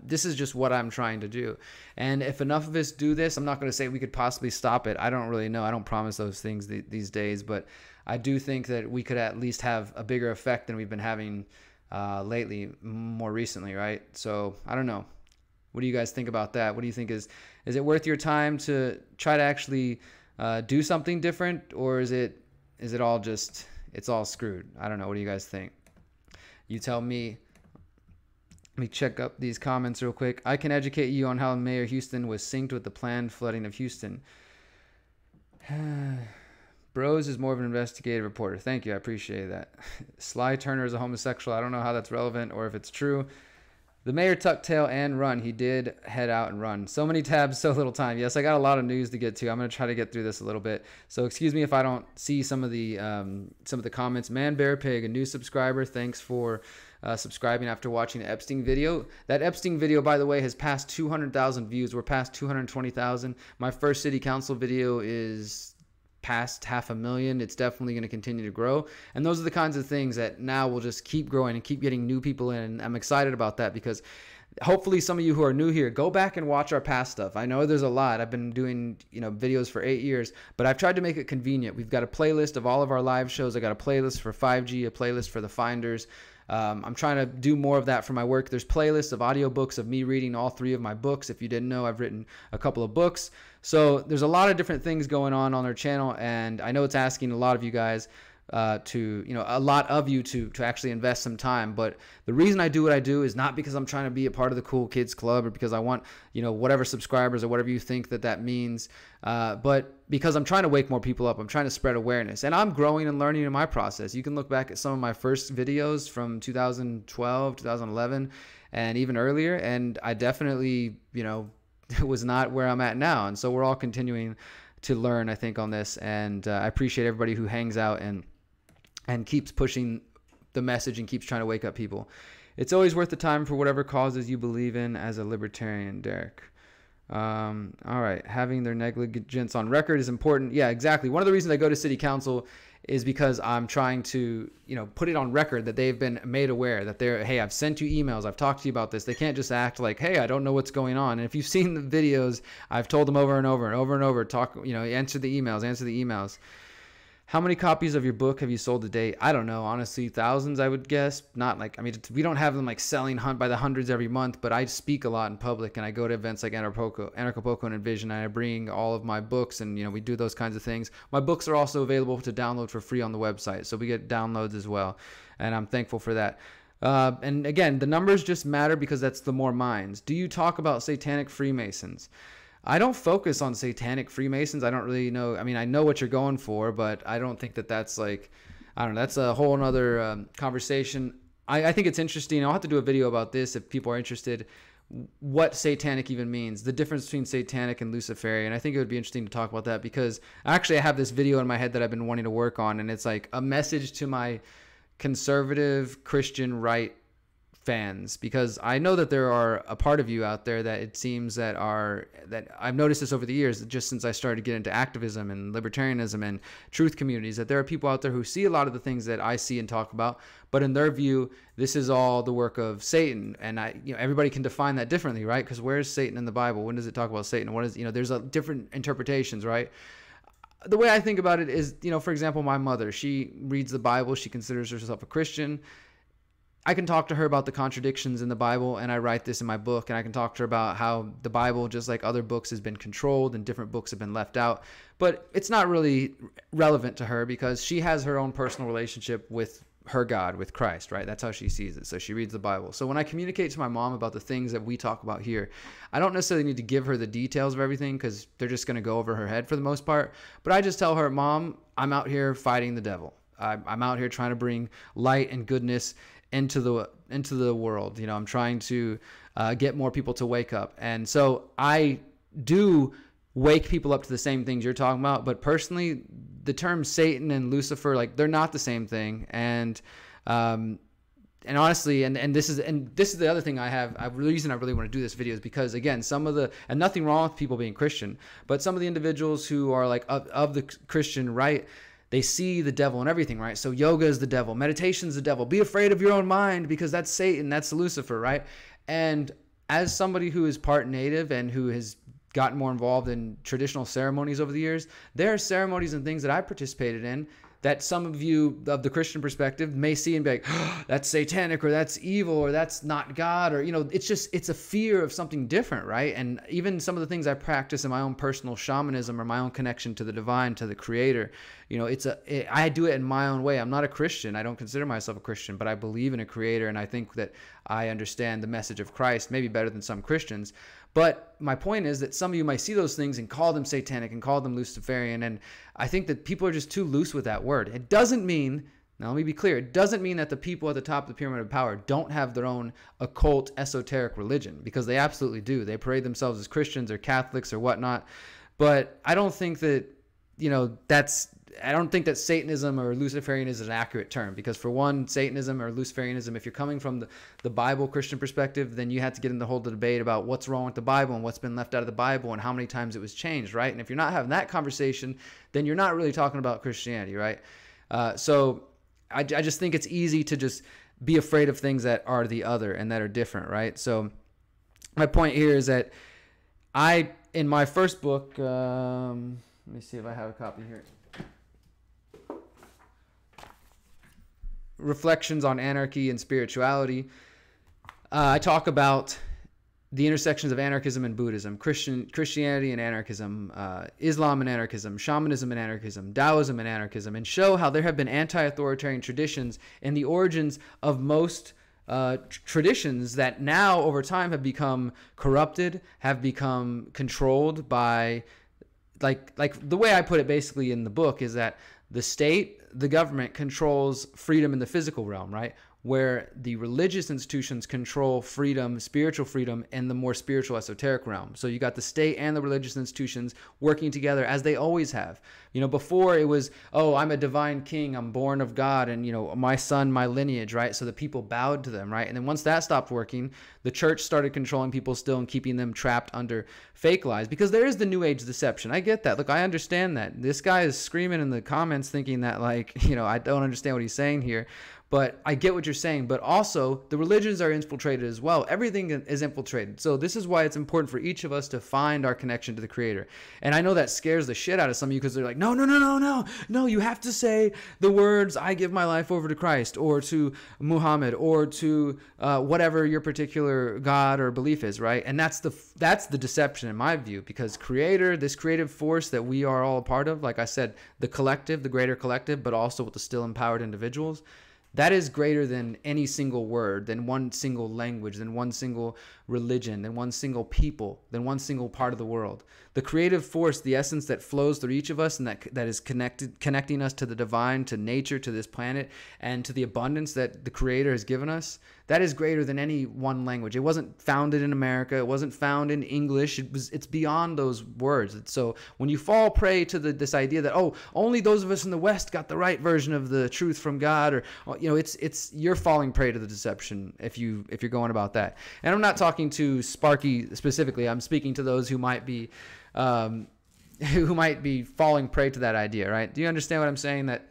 This is just what I'm trying to do. And if enough of us do this, I'm not going to say we could possibly stop it. I don't really know. I don't promise those things these days, but I do think that we could at least have a bigger effect than we've been having lately, more recently, right? So I don't know. What do you guys think about that? What do you think is it worth your time to try to actually do something different, or is it all just, it's all screwed? I don't know. What do you guys think? You tell me. Let me check up these comments real quick. I can educate you on how Mayor Houston was synced with the planned flooding of Houston. Bros is more of an investigative reporter. Thank you. I appreciate that. Sly Turner is a homosexual. I don't know how that's relevant or if it's true. The mayor tucked tail and run. He did head out and run. So many tabs, so little time. Yes, I got a lot of news to get to. I'm going to try to get through this a little bit. So excuse me if I don't see some of the comments. Man Bear Pig, a new subscriber. Thanks for subscribing after watching the Epstein video. That Epstein video, by the way, has passed 200,000 views. We're past 220,000. My first city council video is past 500,000. It's definitely going to continue to grow, and those are the kinds of things that now will just keep growing and keep getting new people in. And I'm excited about that, because hopefully some of you who are new here, go back and watch our past stuff. I know there's a lot. I've been doing videos for 8 years, but I've tried to make it convenient. We've got a playlist of all of our live shows. I got a playlist for 5G, a playlist for the Finders. I'm trying to do more of that for my work. There's playlists of audiobooks of me reading all 3 of my books. If you didn't know, I've written a couple of books. So there's a lot of different things going on our channel, and I know it's asking a lot of you guys to actually invest some time. But the reason I do what I do is not because I'm trying to be a part of the cool kids club, or because I want whatever subscribers or whatever you think that means, but because I'm trying to wake more people up. I'm trying to spread awareness, and I'm growing and learning in my process. You can look back at some of my first videos from 2012, 2011, and even earlier, and I definitely was not where I'm at now. And so we're all continuing to learn, I think, on this, and I appreciate everybody who hangs out and keeps pushing the message and keeps trying to wake up people. It's always worth the time for whatever causes you believe in as a libertarian, Derek. All right. Having their negligence on record is important. Yeah, exactly. One of the reasons I go to city council is because I'm trying to, put it on record that they've been made aware that hey, I've sent you emails. I've talked to you about this. They can't just act like, hey, I don't know what's going on. And if you've seen the videos, I've told them over and over and over and over, answer the emails. How many copies of your book have you sold to date? I don't know, honestly, thousands, I would guess. Not like, I mean, we don't have them like selling by the hundreds every month, but I speak a lot in public, and I go to events like Anarchapulco and Envision, and I bring all of my books, and, we do those kinds of things. My books are also available to download for free on the website, so we get downloads as well, and I'm thankful for that. And again, the numbers just matter because that's the more minds. Do you talk about satanic Freemasons? I don't focus on satanic Freemasons. I don't really know. I mean, I know what you're going for, but I don't think that that's like, I don't know. That's a whole other conversation. I think it's interesting. I'll have to do a video about this if people are interested, what satanic even means, the difference between satanic and Luciferian. I think it would be interesting to talk about that because actually I have this video in my head that I've been wanting to work on, and it's like a message to my conservative Christian right fans, because I know that there are a part of you out there that it seems that I've noticed this over the years, just since I started to get into activism and libertarianism and truth communities, that there are people out there who see a lot of the things that I see and talk about, but in their view, this is all the work of Satan. And everybody can define that differently, right? Because where's Satan in the Bible? When does it talk about Satan? What is, there's different interpretations, right? The way I think about it is, for example, my mother, she reads the Bible. She considers herself a Christian. I can talk to her about the contradictions in the Bible, and I write this in my book, and I can talk to her about how the Bible, just like other books, has been controlled and different books have been left out. But it's not really relevant to her because she has her own personal relationship with her God, with Christ, right? That's how she sees it. So she reads the Bible. So when I communicate to my mom about the things that we talk about here, I don't necessarily need to give her the details of everything because they're just going to go over her head for the most part. But I just tell her, Mom, I'm out here fighting the devil. I'm out here trying to bring light and goodness into the world. I'm trying to get more people to wake up. And so I do wake people up to the same things you're talking about. But personally, the terms Satan and Lucifer, like, they're not the same thing. And honestly, and this is the other thing the reason I really want to do this video is because, again, and nothing wrong with people being Christian, but some of the individuals who are like of the Christian right, they see the devil in everything, right? So yoga is the devil. Meditation is the devil. Be afraid of your own mind because that's Satan. That's Lucifer, right? And as somebody who is part native and who has gotten more involved in traditional ceremonies over the years, there are ceremonies and things that I participated in that some of you of the Christian perspective may see and be like, oh, that's satanic, or that's evil, or that's not God, or, it's a fear of something different, right? And even some of the things I practice in my own personal shamanism or my own connection to the divine, to the creator, I do it in my own way. I'm not a Christian. I don't consider myself a Christian, but I believe in a creator, and I think that I understand the message of Christ maybe better than some Christians. But my point is that some of you might see those things and call them satanic and call them Luciferian. And I think that people are just too loose with that word. It doesn't mean, now let me be clear, it doesn't mean that the people at the top of the pyramid of power don't have their own occult, esoteric religion, because they absolutely do. They parade themselves as Christians or Catholics or whatnot. But I don't think that, I don't think that Satanism or Luciferianism is an accurate term, because for one, Satanism or Luciferianism, if you're coming from the Bible Christian perspective, then you have to get in the whole debate about what's wrong with the Bible and what's been left out of the Bible and how many times it was changed, right? And if you're not having that conversation, then you're not really talking about Christianity, right? So I just think it's easy to just be afraid of things that are the other and that are different, right? So my point here is that in my first book, let me see if I have a copy here. Reflections on Anarchy and Spirituality. I talk about the intersections of anarchism and Buddhism, Christianity and anarchism, Islam and anarchism, shamanism and anarchism, Taoism and anarchism, and show how there have been anti-authoritarian traditions in the origins of most traditions that now over time have become corrupted, have become controlled by, like the way I put it basically in the book is that the state, the government, controls freedom in the physical realm, right? Where the religious institutions control freedom, spiritual freedom, in the more spiritual esoteric realm. So you got the state and the religious institutions working together as they always have. Before it was, oh, I'm a divine king, I'm born of God, and, my son, my lineage, right? So the people bowed to them, right? And then once that stopped working, the church started controlling people still and keeping them trapped under fake lies, because there is the new age deception. I get that. Look, I understand that. This guy is screaming in the comments thinking that, I don't understand what he's saying here. But I get what you're saying, but also the religions are infiltrated as well. Everything is infiltrated. So this is why it's important for each of us to find our connection to the Creator. And I know that scares the shit out of some of you because they're like, no, you have to say the words, I give my life over to Christ or to Muhammad or to whatever your particular God or belief is, right? And that's the deception in my view, because Creator, this creative force that we are all a part of, like I said, the collective, the greater collective, but also with the still empowered individuals, that is greater than any single word, than one single language, than one single religion, than one single people, than one single part of the world. The creative force, the essence that flows through each of us and that is connecting us to the divine, to nature, to this planet, and to the abundance that the Creator has given us, that is greater than any one language. It wasn't founded in America. It wasn't found in English. It's beyond those words. So when you fall prey to this idea that, oh, only those of us in the West got the right version of the truth from God, or it's you're falling prey to the deception if you're going about that. And I'm not talking to Sparky specifically. I'm speaking to those who might be falling prey to that idea, right? Do you understand what I'm saying? That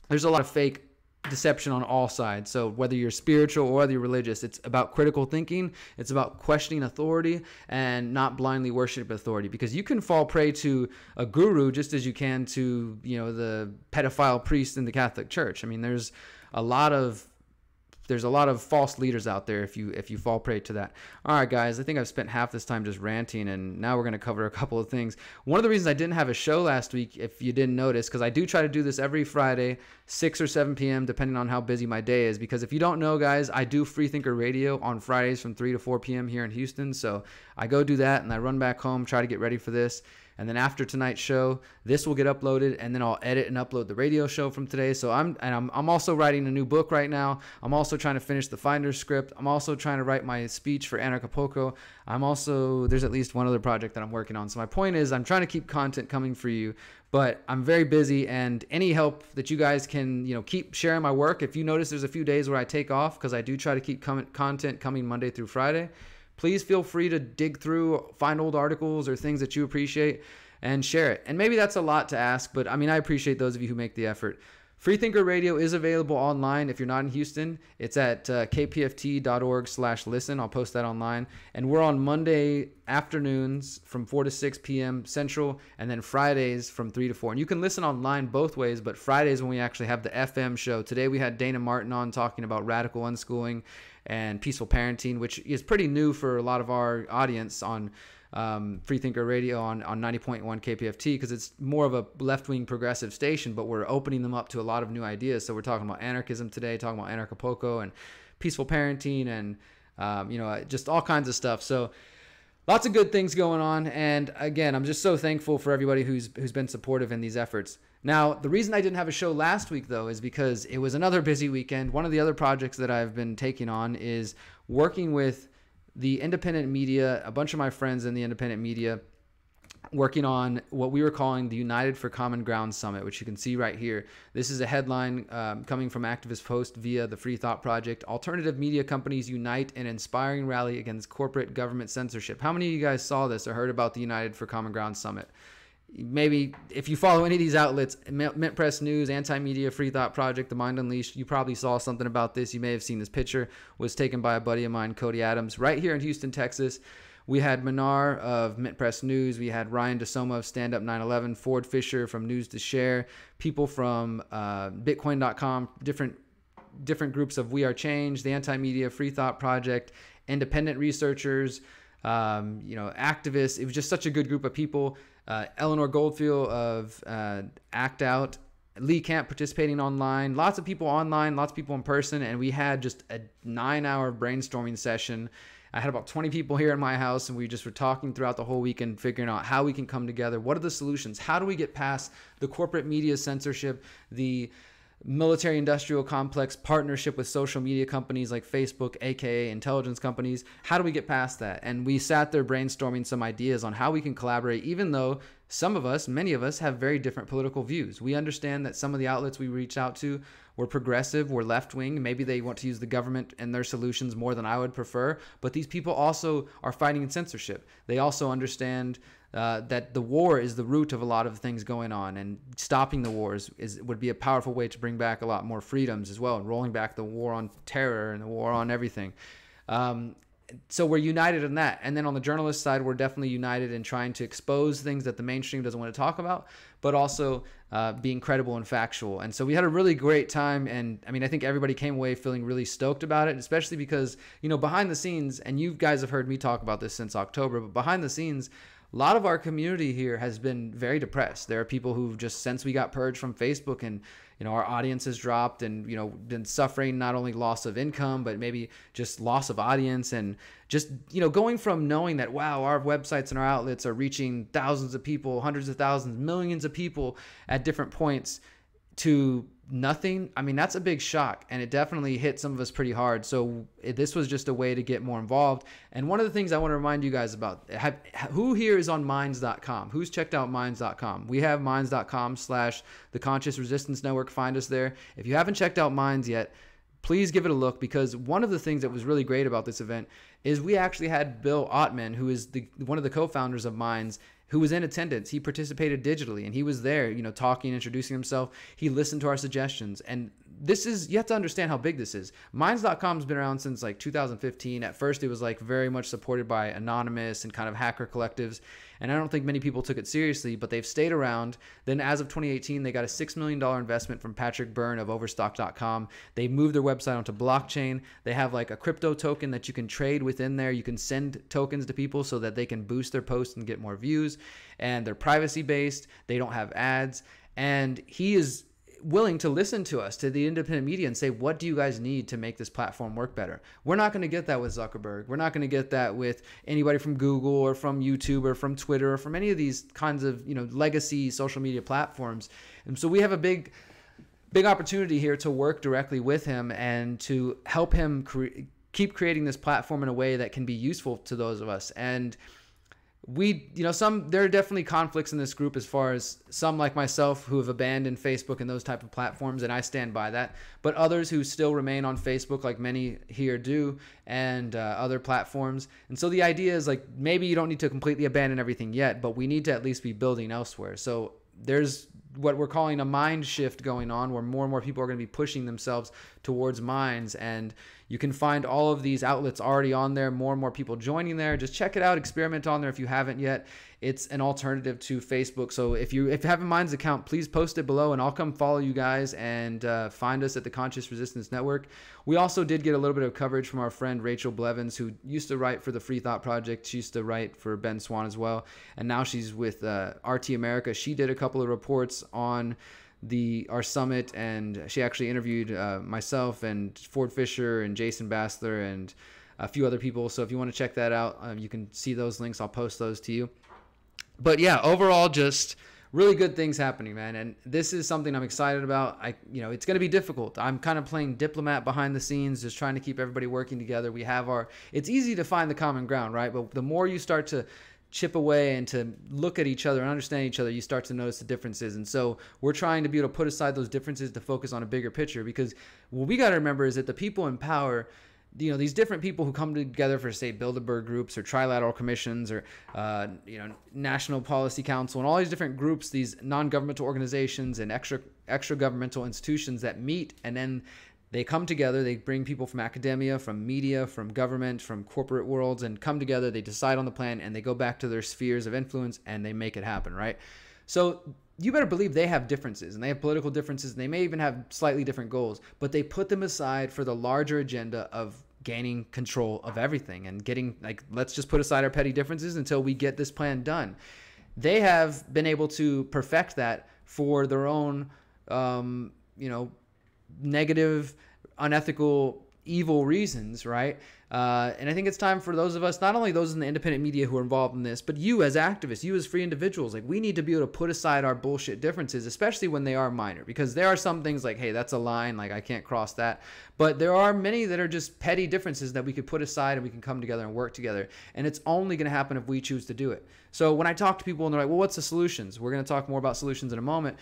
there's a lot of fake deception on all sides. So whether you're spiritual or whether you're religious, it's about critical thinking. It's about questioning authority and not blindly worship authority, because you can fall prey to a guru just as you can to, the pedophile priest in the Catholic Church. I mean, there's a lot of false leaders out there if you fall prey to that. All right, guys, I think I've spent half this time just ranting, and now we're going to cover a couple of things. One of the reasons I didn't have a show last week, if you didn't notice, because I do try to do this every Friday, 6 or 7 p.m., depending on how busy my day is. Because if you don't know, guys, I do Freethinker Radio on Fridays from 3 to 4 p.m. here in Houston. So I go do that, and I run back home, try to get ready for this. And then after tonight's show, this will get uploaded, and then I'll edit and upload the radio show from today. So I'm also writing a new book right now. I'm also trying to finish the Finder's script. I'm also trying to write my speech for Anarchapulco. There's at least one other project that I'm working on. So my point is, I'm trying to keep content coming for you, but I'm very busy, and any help that you guys can, keep sharing my work. If you notice there's a few days where I take off, because I do try to keep content coming Monday through Friday, please feel free to dig through, find old articles or things that you appreciate and share it. And maybe that's a lot to ask, but I appreciate those of you who make the effort. Freethinker Radio is available online if you're not in Houston. It's at kpft.org/listen. I'll post that online. And we're on Monday afternoons from 4 to 6 p.m. Central, and then Fridays from 3 to 4. And you can listen online both ways, but Fridays when we actually have the FM show. Today we had Dana Martin on talking about radical unschooling and peaceful parenting, which is pretty new for a lot of our audience on Freethinker Radio on 90.1 KPFT, because it's more of a left-wing progressive station, but we're opening them up to a lot of new ideas. So we're talking about anarchism today, talking about Anarchapulco and peaceful parenting and just all kinds of stuff. So lots of good things going on. And again, I'm just so thankful for everybody who's been supportive in these efforts. Now, the reason I didn't have a show last week, though, is because it was another busy weekend. One of the other projects that I've been taking on is working with the independent media, a bunch of my friends in the independent media, working on what we were calling the United for Common Ground Summit, which you can see right here. This is a headline coming from Activist Post via the Free Thought Project. Alternative media companies unite in inspiring rally against corporate government censorship. How many of you guys saw this or heard about the United for Common Ground Summit? Maybe if you follow any of these outlets, Mint Press News, Anti-Media, Free Thought Project, The Mind Unleashed, you probably saw something about this. You may have seen this picture. Was taken by a buddy of mine, Cody Adams, right here in Houston, Texas. We had Manar of Mint Press News. We had Ryan DeSoma of Stand Up 9/11, Ford Fisher from News to Share, people from Bitcoin.com, different groups of We Are Change, the Anti-Media, Free Thought Project, independent researchers, activists. It was just such a good group of people. Eleanor Goldfield of Act Out, Lee Camp participating online, lots of people online, lots of people in person, and we had just a 9-hour brainstorming session. I had about 20 people here in my house, and we just were talking throughout the whole weekend, figuring out how we can come together. What are the solutions? How do we get past the corporate media censorship, the military-industrial complex partnership with social media companies like Facebook, aka intelligence companies? How do we get past that? And we sat there brainstorming some ideas on how we can collaborate, even though many of us have very different political views. We understand that some of the outlets we reached out to were progressive, were left-wing. Maybe they want to use the government and their solutions more than I would prefer. But these people also are fighting censorship. They also understand that the war is the root of a lot of things going on, and stopping the wars would be a powerful way to bring back a lot more freedoms as well, and rolling back the war on terror and the war on everything. So we're united in that. And then on the journalist side, we're definitely united in trying to expose things that the mainstream doesn't want to talk about, but also being credible and factual. And so we had a really great time. And I mean, I think everybody came away feeling really stoked about it, especially because, you know, behind the scenes, and you guys have heard me talk about this since October, but behind the scenes, a lot of our community here has been very depressed. There are people who've just, since we got purged from Facebook and, you know, our audience has dropped and, you know, been suffering not only loss of income, but maybe just loss of audience, and just, you know, going from knowing that, wow, our websites and our outlets are reaching thousands of people, hundreds of thousands, millions of people at different points, to nothing. I mean, that's a big shock, and it definitely hit some of us pretty hard. So this was just a way to get more involved. And one of the things I want to remind you guys about, who here is on minds.com? Who's checked out minds.com? We have minds.com/the Conscious Resistance Network. Find us there. If you haven't checked out Minds yet, please give it a look, because one of the things that was really great about this event is we actually had Bill Ottman, who is one of the co-founders of Minds, who was in attendance. He participated digitally, and he was there, you know, talking, introducing himself. He listened to our suggestions. And this is, you have to understand how big this is. Minds.com has been around since like 2015. At first, it was like very much supported by anonymous and kind of hacker collectives. And I don't think many people took it seriously, but they've stayed around. Then as of 2018, they got a $6 million investment from Patrick Byrne of Overstock.com. They moved their website onto blockchain. They have like a crypto token that you can trade within there. You can send tokens to people so that they can boost their posts and get more views. And they're privacy based. They don't have ads. And he is willing to listen to us, to the independent media, and say, what do you guys need to make this platform work better? We're not going to get that with Zuckerberg. We're not going to get that with anybody from Google or from YouTube or from Twitter or from any of these kinds of, you know, legacy social media platforms. And so we have a big opportunity here to work directly with him and to help him keep creating this platform in a way that can be useful to those of us. And we, you know, there are definitely conflicts in this group, as far as some like myself who have abandoned Facebook and those type of platforms, and I stand by that, but others who still remain on Facebook, like many here do, and other platforms. And so the idea is, like, maybe you don't need to completely abandon everything yet, but we need to at least be building elsewhere. So there's what we're calling a mind shift going on, where more and more people are going to be pushing themselves towards Minds. And you can find all of these outlets already on there, more and more people joining there. Just check it out, experiment on there if you haven't yet. It's an alternative to Facebook. So if you have a Minds account, please post it below, and I'll come follow you guys, and find us at the Conscious Resistance Network. We also did get a little bit of coverage from our friend Rachel Blevins, who used to write for the Free Thought Project. She used to write for Ben Swan as well, and now she's with RT America. She did a couple of reports on our summit, and she actually interviewed myself and Ford Fisher and Jason Bassler and a few other people. So if you want to check that out, you can see those links. I'll post those to you. But yeah, overall, just really good things happening, man. And this is something I'm excited about. It's going to be difficult. I'm kind of playing diplomat behind the scenes, just trying to keep everybody working together. It's easy to find the common ground, right? But the more you start to chip away and to look at each other and understand each other, you start to notice the differences. And so we're trying to be able to put aside those differences to focus on a bigger picture, because what we got to remember is that the people in power, these different people who come together for, say, Bilderberg groups or trilateral commissions or, National Policy Council and all these different groups, these non-governmental organizations and extra governmental institutions that meet, and then they come together. They bring people from academia, from media, from government, from corporate worlds, and come together. They decide on the plan, and they go back to their spheres of influence, and they make it happen, right? So you better believe they have differences, and they have political differences, and they may even have slightly different goals, but they put them aside for the larger agenda of gaining control of everything and getting, let's just put aside our petty differences until we get this plan done. They have been able to perfect that for their own, negative, unethical, evil reasons, right? And I think it's time for those of us, not only those in the independent media who are involved in this, but you as activists, you as free individuals, we need to be able to put aside our bullshit differences, especially when they are minor, because there are some things like, hey, that's a line, I can't cross that. But there are many that are just petty differences that we could put aside, and we can come together and work together. And it's only going to happen if we choose to do it. So when I talk to people and they're like, well, what's the solutions? We're going to talk more about solutions in a moment.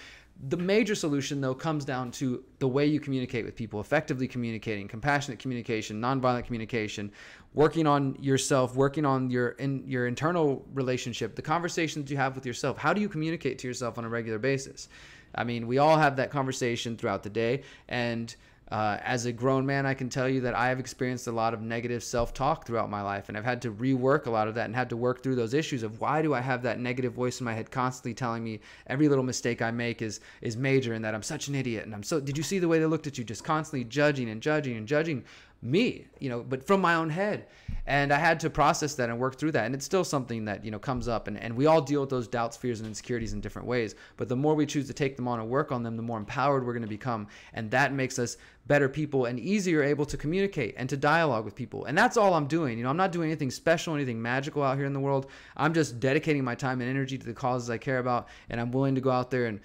The major solution, though, comes down to the way you communicate with people, effectively communicating, compassionate communication, nonviolent communication, working on yourself, working on your internal relationship, the conversations you have with yourself. How do you communicate to yourself on a regular basis? I mean, we all have that conversation throughout the day, and as a grown man, I can tell you that I have experienced a lot of negative self-talk throughout my life, and I've had to rework a lot of that and had to work through those issues of why do I have that negative voice in my head constantly telling me every little mistake I make is major, and that I'm such an idiot, and did you see the way they looked at you, just constantly judging and judging and judging me, but from my own head. And I had to process that and work through that. And it's still something that, comes up, and we all deal with those doubts, fears, and insecurities in different ways. But the more we choose to take them on and work on them, the more empowered we're going to become. And that makes us better people and easier able to communicate and to dialogue with people. And that's all I'm doing. I'm not doing anything special, anything magical out here in the world. I'm just dedicating my time and energy to the causes I care about. And I'm willing to go out there and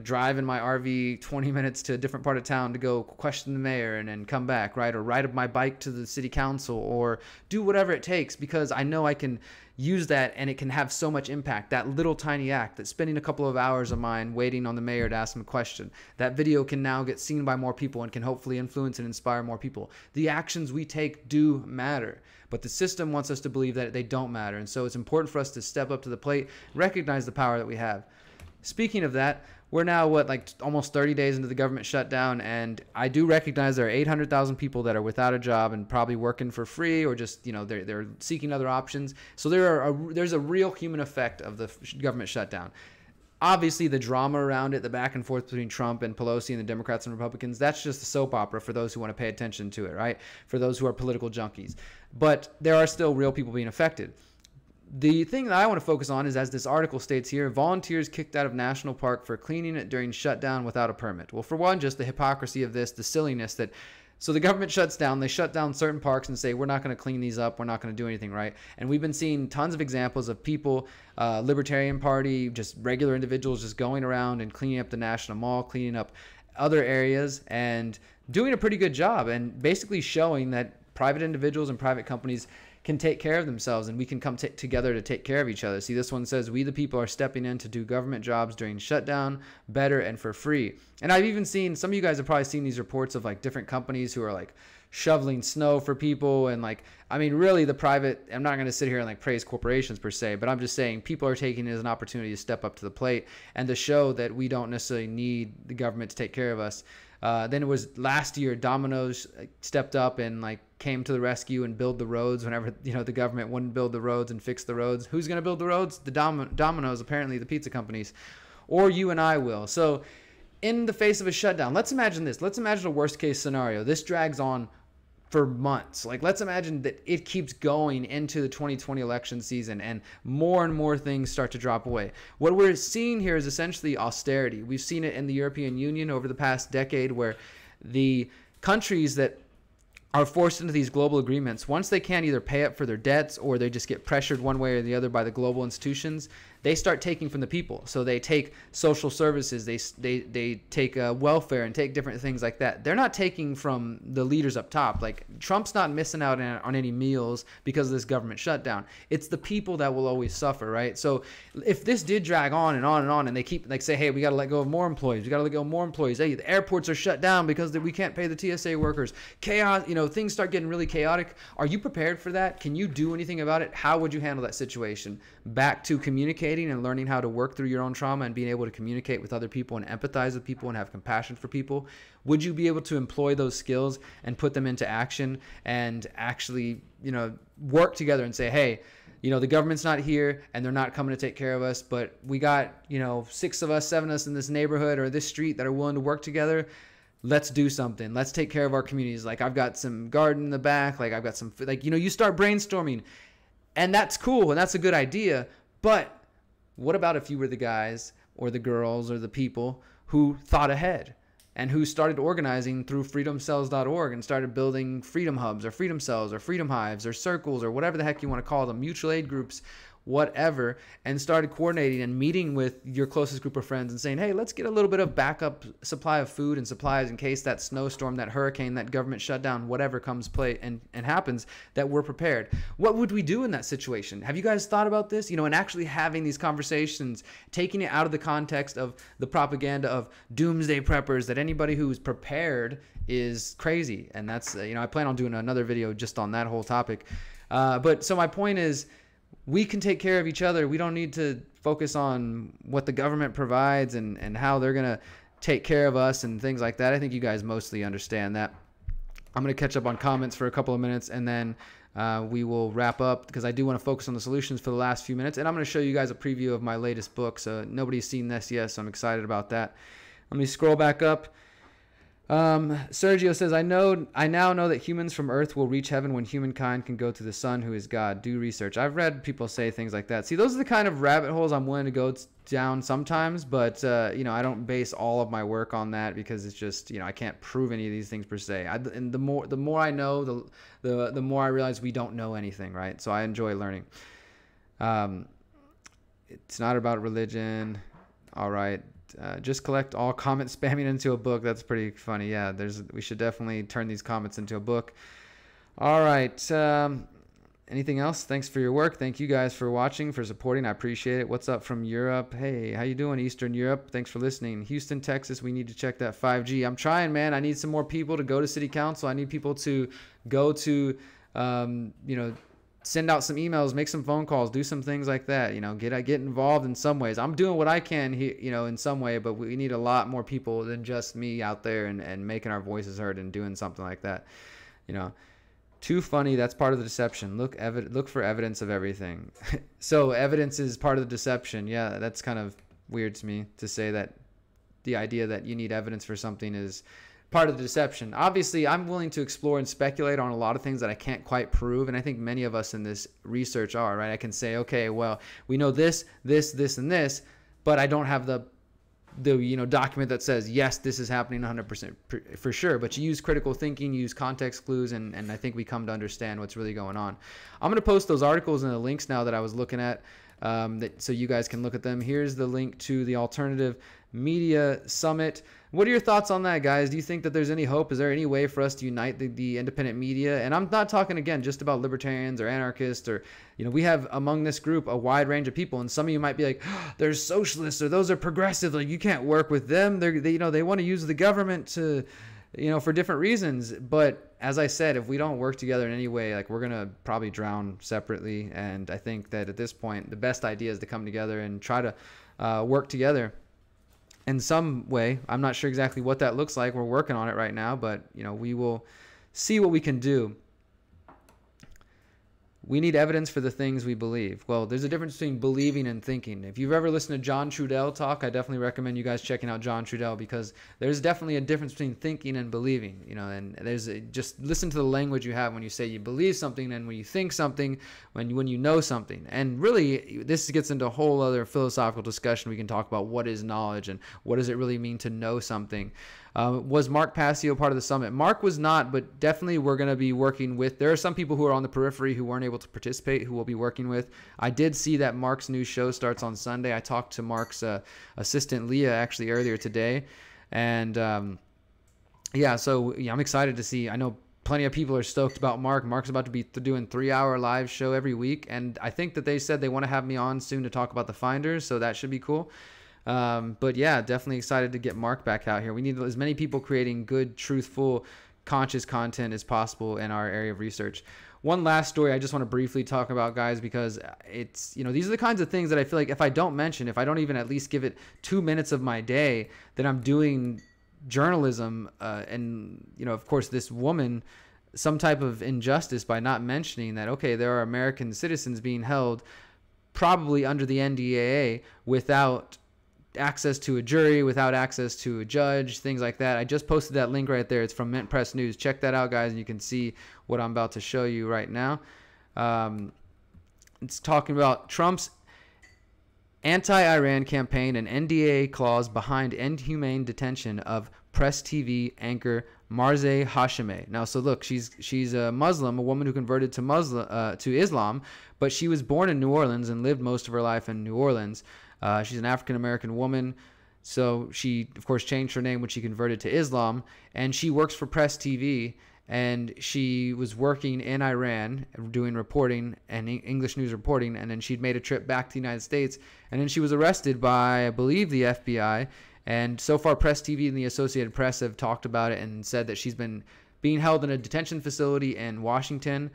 drive in my RV 20 minutes to a different part of town to go question the mayor and then come back, right? Or ride my bike to the city council, or do whatever it takes, because I know I can use that and it can have so much impact. That little tiny act, that spending a couple of hours of mine waiting on the mayor to ask him a question, that video can now get seen by more people and can hopefully influence and inspire more people. The actions we take do matter, but the system wants us to believe that they don't matter. And so it's important for us to step up to the plate, recognize the power that we have. Speaking of that, we're now, almost 30 days into the government shutdown, and I do recognize there are 800,000 people that are without a job and probably working for free, or just, they're seeking other options. So there's a real human effect of the government shutdown. Obviously, the drama around it, the back and forth between Trump and Pelosi and the Democrats and Republicans, that's just a soap opera for those who want to pay attention to it, right? For those who are political junkies. But there are still real people being affected. The thing that I want to focus on is, as this article states here, volunteers kicked out of national park for cleaning it during shutdown without a permit. Well, for one, just the hypocrisy of this, the silliness that, so the government shuts down, they shut down certain parks and say, we're not going to clean these up, we're not going to do anything, right? And we've been seeing tons of examples of people, Libertarian Party, just regular individuals just going around and cleaning up the National Mall, cleaning up other areas, and doing a pretty good job, and basically showing that private individuals and private companies can take care of themselves, and we can come together to take care of each other. See, this one says, we the people are stepping in to do government jobs during shutdown better and for free. And I've even seen, some of you guys have probably seen these reports of different companies who are shoveling snow for people, and really the private, I'm not going to sit here and praise corporations per se, but I'm just saying people are taking it as an opportunity to step up to the plate and to show that we don't necessarily need the government to take care of us. Then it was last year, Domino's stepped up and came to the rescue and build the roads whenever the government wouldn't build the roads and fix the roads. Who's going to build the roads? The Domino's, apparently the pizza companies, or you and I will. So in the face of a shutdown, let's imagine this. Let's imagine a worst case scenario. This drags on for months. Let's imagine that it keeps going into the 2020 election season and more things start to drop away. What we're seeing here is essentially austerity. We've seen it in the European Union over the past decade, where the countries that are forced into these global agreements, once they can't either pay up for their debts or they just get pressured one way or the other by the global institutions, they start taking from the people. So they take social services, they take welfare and take different things like that. They're not taking from the leaders up top. Trump's not missing out on any meals because of this government shutdown. It's the people that will always suffer, right? So if this did drag on and on and on, and they keep say, hey, we got to let go of more employees, we got to let go of more employees. Hey, the airports are shut down because we can't pay the TSA workers. Chaos, things start getting really chaotic. Are you prepared for that? Can you do anything about it? How would you handle that situation? Back to communicating and learning how to work through your own trauma and being able to communicate with other people and empathize with people and have compassion for people. Would you be able to employ those skills and put them into action and actually, work together and say, hey, the government's not here and they're not coming to take care of us, but we got, 6 of us, 7 of us in this neighborhood or this street that are willing to work together. Let's do something. Let's take care of our communities. I've got some garden in the back. I've got some, you start brainstorming, and that's cool. And that's a good idea. But what about if you were the guys or the girls or the people who thought ahead and who started organizing through freedomcells.org and started building freedom hubs or freedom cells or freedom hives or circles or whatever the heck you want to call them, mutual aid groups? whatever, and started coordinating and meeting with your closest group of friends and saying, hey, let's get a little bit of backup supply of food and supplies in case that snowstorm, that hurricane, that government shutdown, whatever comes play and happens, that we're prepared. What would we do in that situation? Have you guys thought about this? And actually having these conversations, taking it out of the context of the propaganda of doomsday preppers, that anybody who's prepared is crazy. And that's, I plan on doing another video just on that whole topic. But so my point is, we can take care of each other. We don't need to focus on what the government provides and how they're going to take care of us and things like that. I think you guys mostly understand that. I'm going to catch up on comments for a couple of minutes, and then we will wrap up, because I do want to focus on the solutions for the last few minutes. And I'm going to show you guys a preview of my latest book. So nobody's seen this yet, so I'm excited about that. Let me scroll back up. Sergio says, I now know that humans from Earth will reach heaven when humankind can go to the Son, who is God. Do research. I've read people say things like that. See, those are the kind of rabbit holes I'm willing to go down sometimes, but I don't base all of my work on that, because it's just, I can't prove any of these things per se. And the more I know, the more I realize we don't know anything, right? So I enjoy learning. It's not about religion. All right. Just collect all comments spamming into a book. That's pretty funny. Yeah, we should definitely turn these comments into a book. All right. Anything else? Thanks for your work. Thank you guys for watching, for supporting. I appreciate it. What's up from Europe? Hey, how you doing, Eastern Europe? Thanks for listening. Houston, Texas, we need to check that 5G. I'm trying, man. I need some more people to go to city council. I need people to go to, send out some emails, make some phone calls, do some things like that, get involved in some ways. I'm doing what I can here, in some way, but we need a lot more people than just me out there and making our voices heard and doing something like that. Too funny. That's part of the deception. Look for evidence of everything. So evidence is part of the deception. Yeah, that's kind of weird to me to say that the idea that you need evidence for something is part of the deception. Obviously, I'm willing to explore and speculate on a lot of things that I can't quite prove, and I think many of us in this research are, right? I can say, okay, well, we know this, and this, but I don't have the document that says, yes, this is happening 100% for sure. But you use critical thinking, you use context clues, and I think we come to understand what's really going on. I'm going to post those articles and the links now that I was looking at, so you guys can look at them. Here's the link to the Alternative Media Summit. What are your thoughts on that, guys? Do you think that there's any hope? Is there any way for us to unite the independent media? And I'm not talking, again, just about libertarians or anarchists, or, we have among this group a wide range of people. And some of you might be like, oh, there's socialists, or those are progressive. Like, you can't work with them. They want to use the government to, for different reasons. But as I said, if we don't work together in any way, like, we're going to probably drown separately. And I think that at this point, the best idea is to come together and try to work together in some way. I'm not sure exactly what that looks like. We're working on it right now, but we will see what we can do. We need evidence for the things we believe. Well, there's a difference between believing and thinking. If you've ever listened to John Trudell talk, I definitely recommend you guys checking out John Trudell, because there's definitely a difference between thinking and believing. And just listen to the language you have when you say you believe something, and when you think something, when you know something. And really, this gets into a whole other philosophical discussion. We can talk about what is knowledge and what does it really mean to know something. Was Mark Passio part of the summit? Mark was not, but definitely we're going to be working with. There are some people who are on the periphery who weren't able to participate, who we'll be working with. I did see that Mark's new show starts on Sunday. I talked to Mark's assistant Leah actually earlier today, and I'm excited to see. I know plenty of people are stoked about Mark. Mark's about to be doing 3-hour live show every week, and I think that they said they want to have me on soon to talk about the Finders, so that should be cool. But yeah, definitely excited to get Mark back out here. We need as many people creating good, truthful, conscious content as possible in our area of research. One last story I just want to briefly talk about, guys, because it's, these are the kinds of things that I feel like if I don't mention, if I don't even at least give it 2 minutes of my day, then I'm doing journalism, and, of course, this woman, some type of injustice by not mentioning that, okay, there are American citizens being held probably under the NDAA without access to a jury, without access to a judge, things like that. I just posted that link right there. It's from Mint Press News. Check that out, guys, and you can see what I'm about to show you right now. It's talking about Trump's Anti-Iran campaign and NDA clause behind inhumane detention of Press TV anchor Marze Hashemeh. Now, so look, she's a Muslim, a woman who converted to Islam, but she was born in New Orleans and lived most of her life in New Orleans. She's an African-American woman, so she, of course, changed her name when she converted to Islam, and she works for Press TV. And she was working in Iran doing reporting and English news reporting, and then she'd made a trip back to the United States, and then she was arrested by, I believe, the FBI. And so far, Press TV and the Associated Press have talked about it and said that she's been being held in a detention facility in Washington.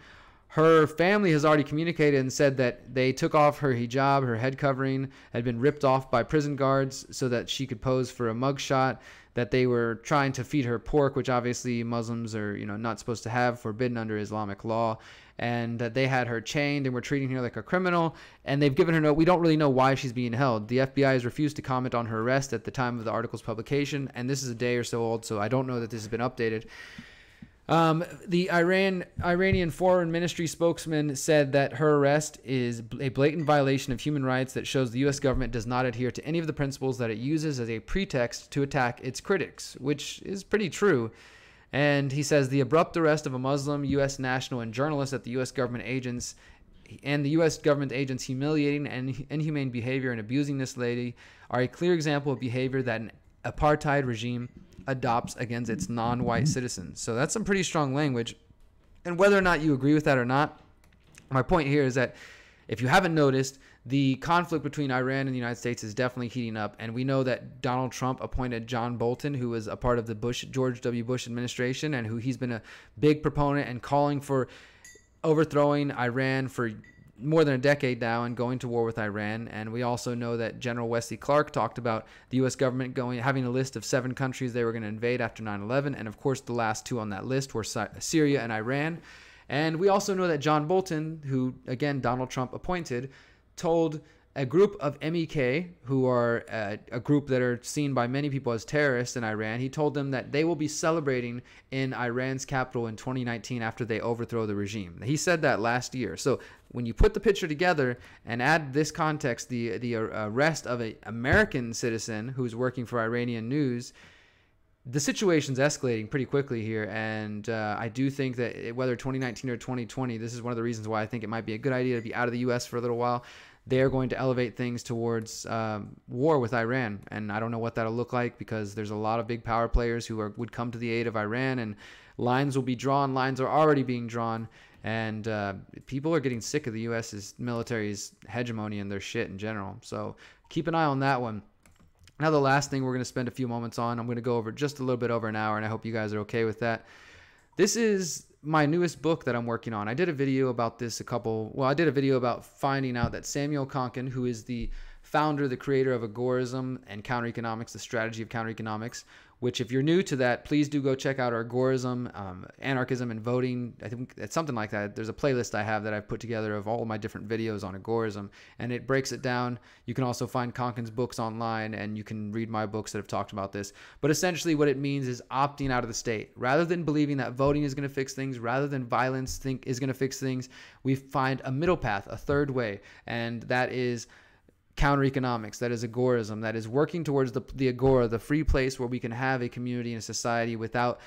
Her family has already communicated and said that they took off her hijab, her head covering had been ripped off by prison guards so that she could pose for a mugshot, that they were trying to feed her pork, which obviously Muslims are, not supposed to have, forbidden under Islamic law, and that they had her chained and were treating her like a criminal, and they've given her no, we don't really know why she's being held. The FBI has refused to comment on her arrest at the time of the article's publication, and this is a day or so old, so I don't know that this has been updated. The Iranian foreign ministry spokesman said that her arrest is a blatant violation of human rights that shows the U.S. government does not adhere to any of the principles that it uses as a pretext to attack its critics, which is pretty true. And he says the abrupt arrest of a Muslim U.S. national and journalist at the U.S. government agents and the U.S. government agents humiliating and inhumane behavior and abusing this lady are a clear example of behavior that an apartheid regime adopts against its non-white citizens. So that's some pretty strong language. And whether or not you agree with that or not, my point here is that if you haven't noticed, the conflict between Iran and the United States is definitely heating up. And we know that Donald Trump appointed John Bolton, who was a part of the George W. Bush administration, and who he's been a big proponent and calling for overthrowing Iran for more than a decade now and going to war with Iran. And we also know that General Wesley Clark talked about the U.S. government having a list of 7 countries they were going to invade after 9/11. And of course, the last 2 on that list were Syria and Iran. And we also know that John Bolton, who again Donald Trump appointed, told a group of MEK, who are a group that are seen by many people as terrorists in Iran, he told them that they will be celebrating in Iran's capital in 2019 after they overthrow the regime. He said that last year. So when you put the picture together and add this context, the arrest of an American citizen who's working for Iranian news, the situation's escalating pretty quickly here. And I do think that whether 2019 or 2020, this is one of the reasons why I think it might be a good idea to be out of the U.S. for a little while. They're going to elevate things towards war with Iran. And I don't know what that'll look like, because there's a lot of big power players who would come to the aid of Iran, and lines will be drawn. Lines are already being drawn. And people are getting sick of the U.S.'s military's hegemony and their shit in general. So keep an eye on that one. Now, the last thing we're going to spend a few moments on, I'm going to go over just a little bit over an hour, and I hope you guys are okay with that. This is my newest book that I'm working on. I did a video about this I did a video about finding out that Samuel Konkin, who is the founder, the creator of agorism and counter-economics, the strategy of counter-economics, which if you're new to that, please do go check out our agorism, anarchism and voting. I think it's something like that. There's a playlist I have that I've put together of all of my different videos on agorism, and it breaks it down. You can also find Konkin's books online, and you can read my books that have talked about this. But essentially what it means is opting out of the state. Rather than believing that voting is going to fix things, rather than violence is going to fix things, we find a middle path, a third way, and that is counter-economics, that is agorism, that is working towards the agora, the free place where we can have a community and a society without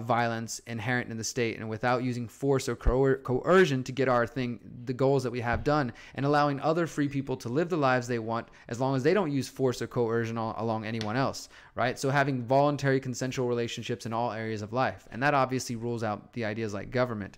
violence inherent in the state, and without using force or coercion to get the goals that we have done, and allowing other free people to live the lives they want as long as they don't use force or coercion along anyone else, right? So having voluntary consensual relationships in all areas of life. And that obviously rules out the ideas like government,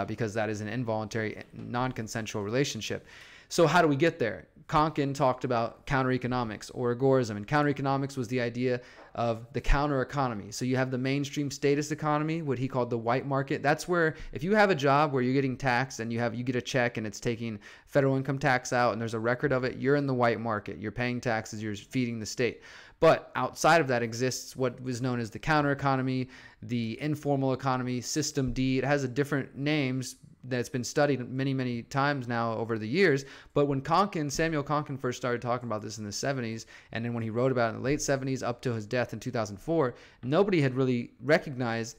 because that is an involuntary, non-consensual relationship. So how do we get there? Konkin talked about counter-economics or agorism, and counter-economics was the idea of the counter-economy. So you have the mainstream status economy, what he called the white market. That's where if you have a job where you're getting taxed and you get a check and it's taking federal income tax out and there's a record of it, you're in the white market. You're paying taxes, you're feeding the state. But outside of that exists what was known as the counter-economy, the informal economy, System D. It has different names that's been studied many, many times now over the years. But when Samuel Konkin first started talking about this in the 70s, and then when he wrote about it in the late 70s up to his death in 2004, nobody had really recognized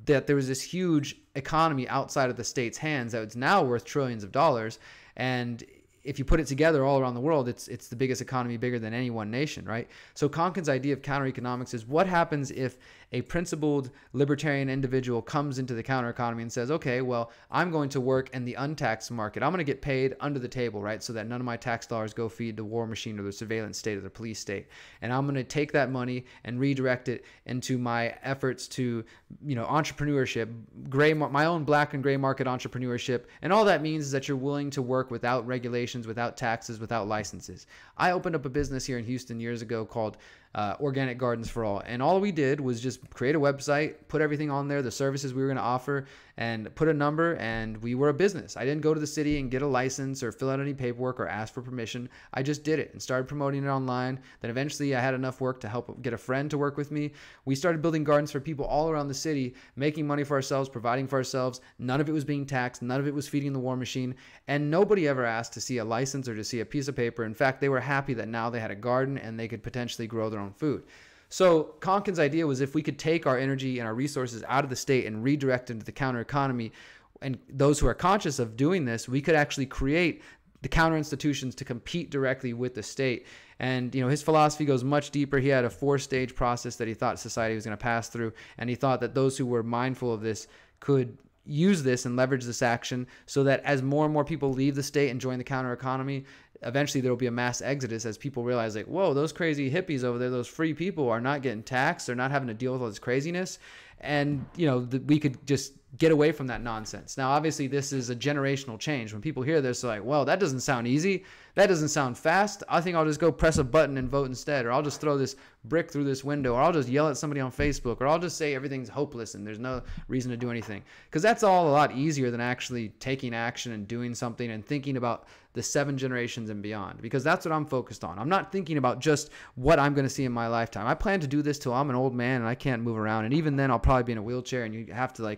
that there was this huge economy outside of the state's hands that was now worth trillions of dollars. And if you put it together all around the world, it's the biggest economy, bigger than any one nation, right? So Konkin's idea of counter economics is what happens if a principled libertarian individual comes into the counter economy and says, okay, well, I'm going to work in the untaxed market. I'm going to get paid under the table, right? So that none of my tax dollars go feed the war machine or the surveillance state or the police state. And I'm going to take that money and redirect it into my efforts to, entrepreneurship, my own black and gray market entrepreneurship. And all that means is that you're willing to work without regulations, without taxes, without licenses. I opened up a business here in Houston years ago called Organic Gardens for All. And all we did was just create a website, put everything on there, the services we were going to offer, and put a number, and we were a business. I didn't go to the city and get a license or fill out any paperwork or ask for permission. I just did it and started promoting it online. Then eventually I had enough work to help get a friend to work with me. We started building gardens for people all around the city, making money for ourselves, providing for ourselves. None of it was being taxed. None of it was feeding the war machine. And nobody ever asked to see a license or to see a piece of paper. In fact, they were happy that now they had a garden and they could potentially grow their own food. So Konkin's idea was if we could take our energy and our resources out of the state and redirect into the counter economy, and those who are conscious of doing this, we could actually create the counter institutions to compete directly with the state. And his philosophy goes much deeper. He had a 4-stage process that he thought society was going to pass through, and he thought that those who were mindful of this could use this and leverage this action so that as more and more people leave the state and join the counter economy, eventually there will be a mass exodus as people realize, like, whoa, those crazy hippies over there, those free people are not getting taxed. They're not having to deal with all this craziness. And, we could just get away from that nonsense. Now, obviously, this is a generational change. When people hear this, they're like, well, that doesn't sound easy. That doesn't sound fast. I think I'll just go press a button and vote instead. Or I'll just throw this brick through this window. Or I'll just yell at somebody on Facebook. Or I'll just say everything's hopeless and there's no reason to do anything. Because that's all a lot easier than actually taking action and doing something and thinking about the 7 generations and beyond. Because that's what I'm focused on. I'm not thinking about just what I'm going to see in my lifetime. I plan to do this till I'm an old man and I can't move around. And even then, I'll probably be in a wheelchair and you have to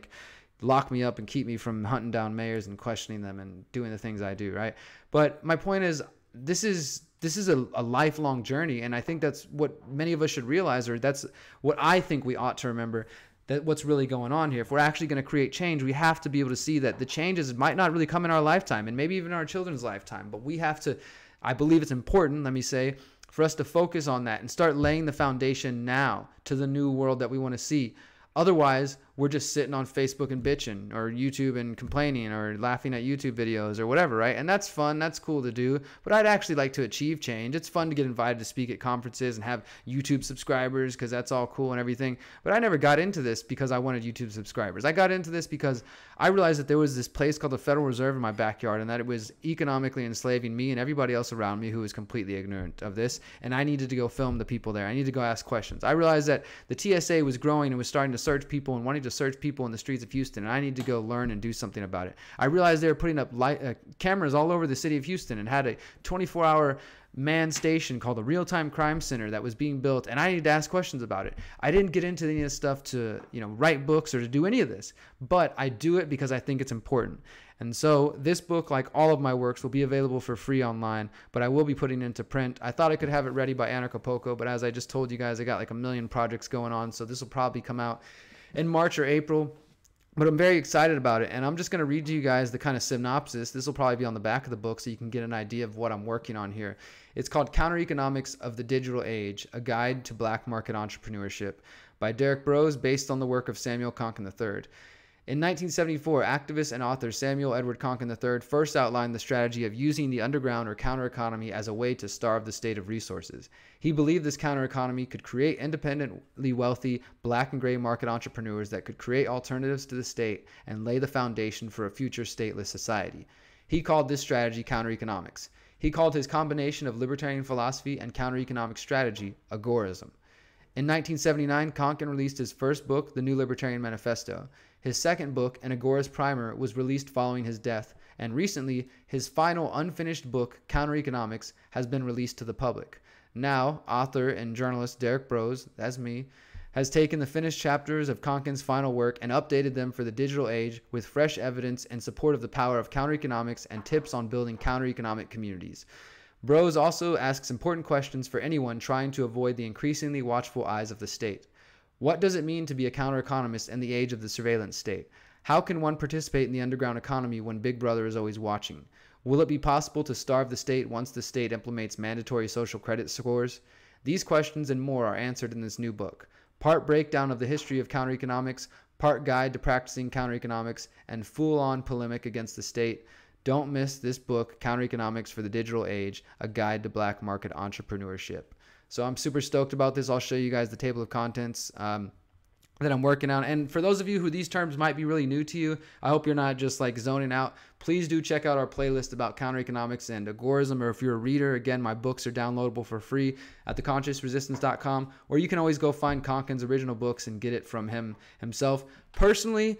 lock me up and keep me from hunting down mayors and questioning them and doing the things I do, right? But my point is, this is a lifelong journey, and I think that's what many of us should realize, or that's what I think we ought to remember, that what's really going on here. If we're actually going to create change, we have to be able to see that the changes might not really come in our lifetime and maybe even our children's lifetime, but we have to, I believe it's important, let me say, for us to focus on that and start laying the foundation now to the new world that we want to see. Otherwise, we're just sitting on Facebook and bitching, or YouTube and complaining, or laughing at YouTube videos or whatever, right? And that's fun. That's cool to do. But I'd actually like to achieve change. It's fun to get invited to speak at conferences and have YouTube subscribers because that's all cool and everything. But I never got into this because I wanted YouTube subscribers. I got into this because I realized that there was this place called the Federal Reserve in my backyard and that it was economically enslaving me and everybody else around me who was completely ignorant of this. And I needed to go film the people there. I needed to go ask questions. I realized that the TSA was growing and was starting to search people and wanting to search people in the streets of Houston, and I need to go learn and do something about it. I realized they were putting up cameras all over the city of Houston and had a 24-hour manned station called the Real-Time Crime Center that was being built, and I needed to ask questions about it. I didn't get into any of this stuff to, write books or to do any of this, but I do it because I think it's important. And so this book, like all of my works, will be available for free online, but I will be putting it into print. I thought I could have it ready by Anarchapulco, but as I just told you guys, I got like a million projects going on, so this will probably come out in March or April. But I'm very excited about it, and I'm just going to read to you guys the kind of synopsis. This will probably be on the back of the book so you can get an idea of what I'm working on here. It's called Counter Economics of the Digital Age, A Guide to Black Market Entrepreneurship by Derek Brose, based on the work of Samuel Konkin III. In 1974, activist and author Samuel Edward Konkin III first outlined the strategy of using the underground or counter-economy as a way to starve the state of resources. He believed this counter-economy could create independently wealthy black and gray market entrepreneurs that could create alternatives to the state and lay the foundation for a future stateless society. He called this strategy counter-economics. He called his combination of libertarian philosophy and counter-economic strategy agorism. In 1979, Konkin released his first book, The New Libertarian Manifesto. His second book, An Agorist Primer, was released following his death, and recently, his final unfinished book, Counter Economics, has been released to the public. Now, author and journalist Derek Brose, that's me, has taken the finished chapters of Konkin's final work and updated them for the digital age with fresh evidence in support of the power of counter economics and tips on building counter economic communities. Brose also asks important questions for anyone trying to avoid the increasingly watchful eyes of the state. What does it mean to be a counter-economist in the age of the surveillance state? How can one participate in the underground economy when Big Brother is always watching? Will it be possible to starve the state once the state implements mandatory social credit scores? These questions and more are answered in this new book. Part breakdown of the history of counter-economics, part guide to practicing counter-economics, and full-on polemic against the state. Don't miss this book, Counter-Economics for the Digital Age, A Guide to Black Market Entrepreneurship. So I'm super stoked about this. I'll show you guys the table of contents that I'm working on. And for those of you who these terms might be really new to you, I hope you're not just like zoning out. Please do check out our playlist about counter-economics and agorism, or if you're a reader, again, my books are downloadable for free at theconsciousresistance.com, or you can always go find Konkin's original books and get it from himself. Personally,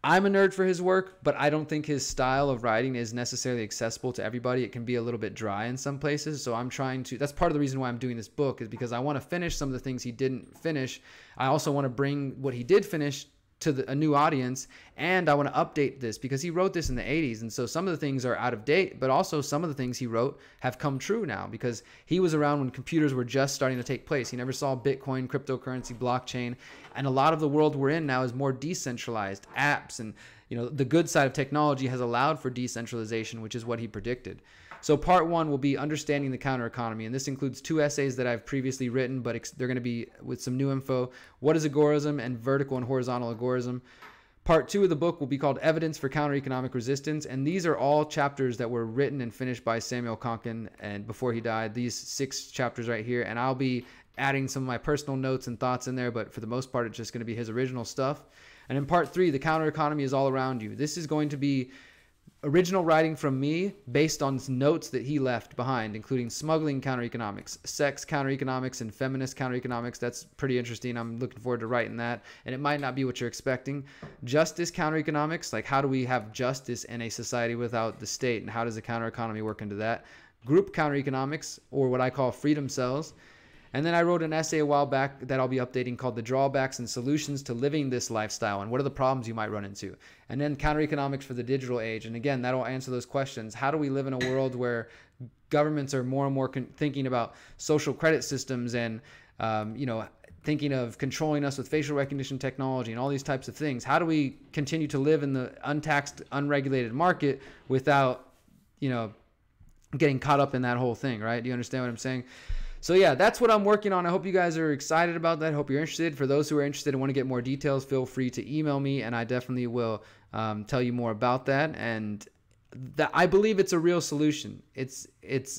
I'm a nerd for his work, but I don't think his style of writing is necessarily accessible to everybody. It can be a little bit dry in some places. So I'm trying to, that's part of the reason why I'm doing this book, is because I want to finish some of the things he didn't finish. I also want to bring what he did finish to a new audience, and I want to update this because he wrote this in the 80s, and so some of the things are out of date, but also some of the things he wrote have come true now because he was around when computers were just starting to take place. He never saw Bitcoin, cryptocurrency, blockchain, and a lot of the world we're in now is more decentralized apps, and the good side of technology has allowed for decentralization, which is what he predicted. So part one will be understanding the counter economy, and this includes 2 essays that I've previously written, but they're going to be with some new info. What is agorism and vertical and horizontal agorism? Part 2 of the book will be called Evidence for Counter-Economic Resistance, and these are all chapters that were written and finished by Samuel Konkin and before he died, these 6 chapters right here, and I'll be adding some of my personal notes and thoughts in there, but for the most part, it's just going to be his original stuff. And in part 3, the counter economy is all around you. This is going to be original writing from me based on notes that he left behind, including smuggling counter-economics, sex counter-economics, and feminist counter-economics. That's pretty interesting. I'm looking forward to writing that, and it might not be what you're expecting. Justice counter-economics, like how do we have justice in a society without the state, and how does the counter-economy work into that? Group counter-economics, or what I call freedom cells. And then I wrote an essay a while back that I'll be updating called The Drawbacks and Solutions to Living This Lifestyle, and what are the problems you might run into. And then Counter-Economics for the Digital Age. And again, that'll answer those questions. How do we live in a world where governments are more and more thinking about social credit systems and, thinking of controlling us with facial recognition technology and all these types of things? How do we continue to live in the untaxed, unregulated market without, getting caught up in that whole thing, right? Do you understand what I'm saying? So yeah, that's what I'm working on. I hope you guys are excited about that. I hope you're interested. For those who are interested and want to get more details, feel free to email me, and I definitely will tell you more about that. And I believe it's a real solution. It's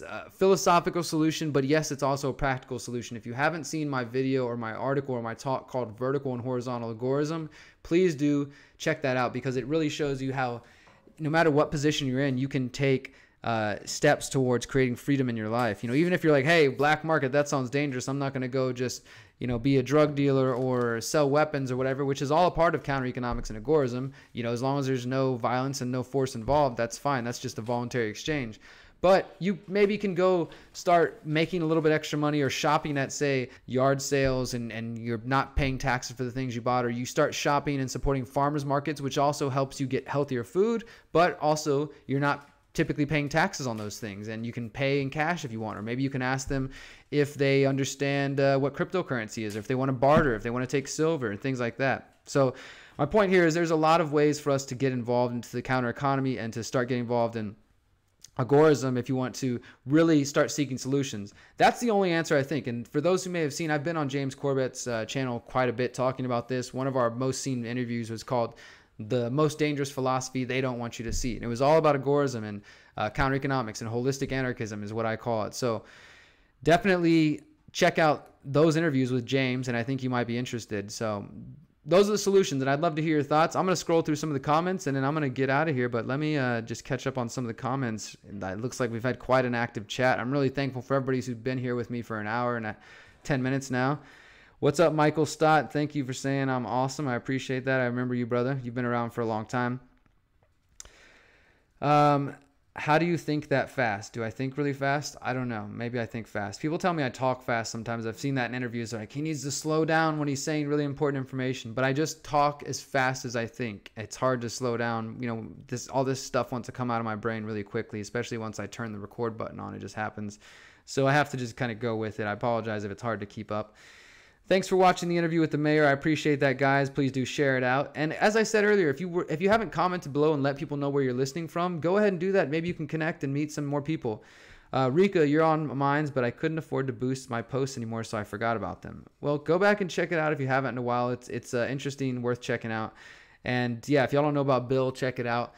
a philosophical solution, but yes, it's also a practical solution. If you haven't seen my video or my article or my talk called Vertical and Horizontal Agorism, please do check that out, because it really shows you how no matter what position you're in, you can take steps towards creating freedom in your life. Even if you're like, hey, black market, that sounds dangerous, I'm not going to go just be a drug dealer or sell weapons or whatever, which is all a part of counter economics and agorism. As long as there's no violence and no force involved, that's fine. That's just a voluntary exchange. But you maybe can go start making a little bit extra money, or shopping at, say, yard sales, and you're not paying taxes for the things you bought, or you start shopping and supporting farmers markets, which also helps you get healthier food, but also you're not typically paying taxes on those things, and you can pay in cash if you want, or maybe you can ask them if they understand what cryptocurrency is, or if they want to barter, if they want to take silver and things like that. So my point here is there's a lot of ways for us to get involved into the counter economy and to start getting involved in agorism if you want to really start seeking solutions. That's the only answer, I think. And for those who may have seen, I've been on James Corbett's channel quite a bit talking about this. One of our most seen interviews was called The Most Dangerous Philosophy They Don't Want You to See. And it was all about agorism and counter economics, and holistic anarchism is what I call it. So definitely check out those interviews with James, and I think you might be interested. So those are the solutions, and I'd love to hear your thoughts. I'm going to scroll through some of the comments, and then I'm going to get out of here, but let me just catch up on some of the comments. It looks like we've had quite an active chat. I'm really thankful for everybody who's been here with me for an hour and 10 minutes now. What's up, Michael Stott? Thank you for saying I'm awesome. I appreciate that. I remember you, brother. You've been around for a long time. How do you think that fast? Do I think really fast? I don't know. Maybe I think fast. People tell me I talk fast sometimes. I've seen that in interviews. They're like, he needs to slow down when he's saying really important information. But I just talk as fast as I think. It's hard to slow down. All this stuff wants to come out of my brain really quickly, especially once I turn the record button on. It just happens. So I have to just kind of go with it. I apologize if it's hard to keep up. Thanks for watching the interview with the mayor. I appreciate that, guys. Please do share it out. And as I said earlier, if you haven't commented below and let people know where you're listening from, go ahead and do that. Maybe you can connect and meet some more people. Rika, you're on mines, but I couldn't afford to boost my posts anymore, so I forgot about them. Well, go back and check it out if you haven't in a while. It's interesting, worth checking out. And yeah, if y'all don't know about Bill, check it out.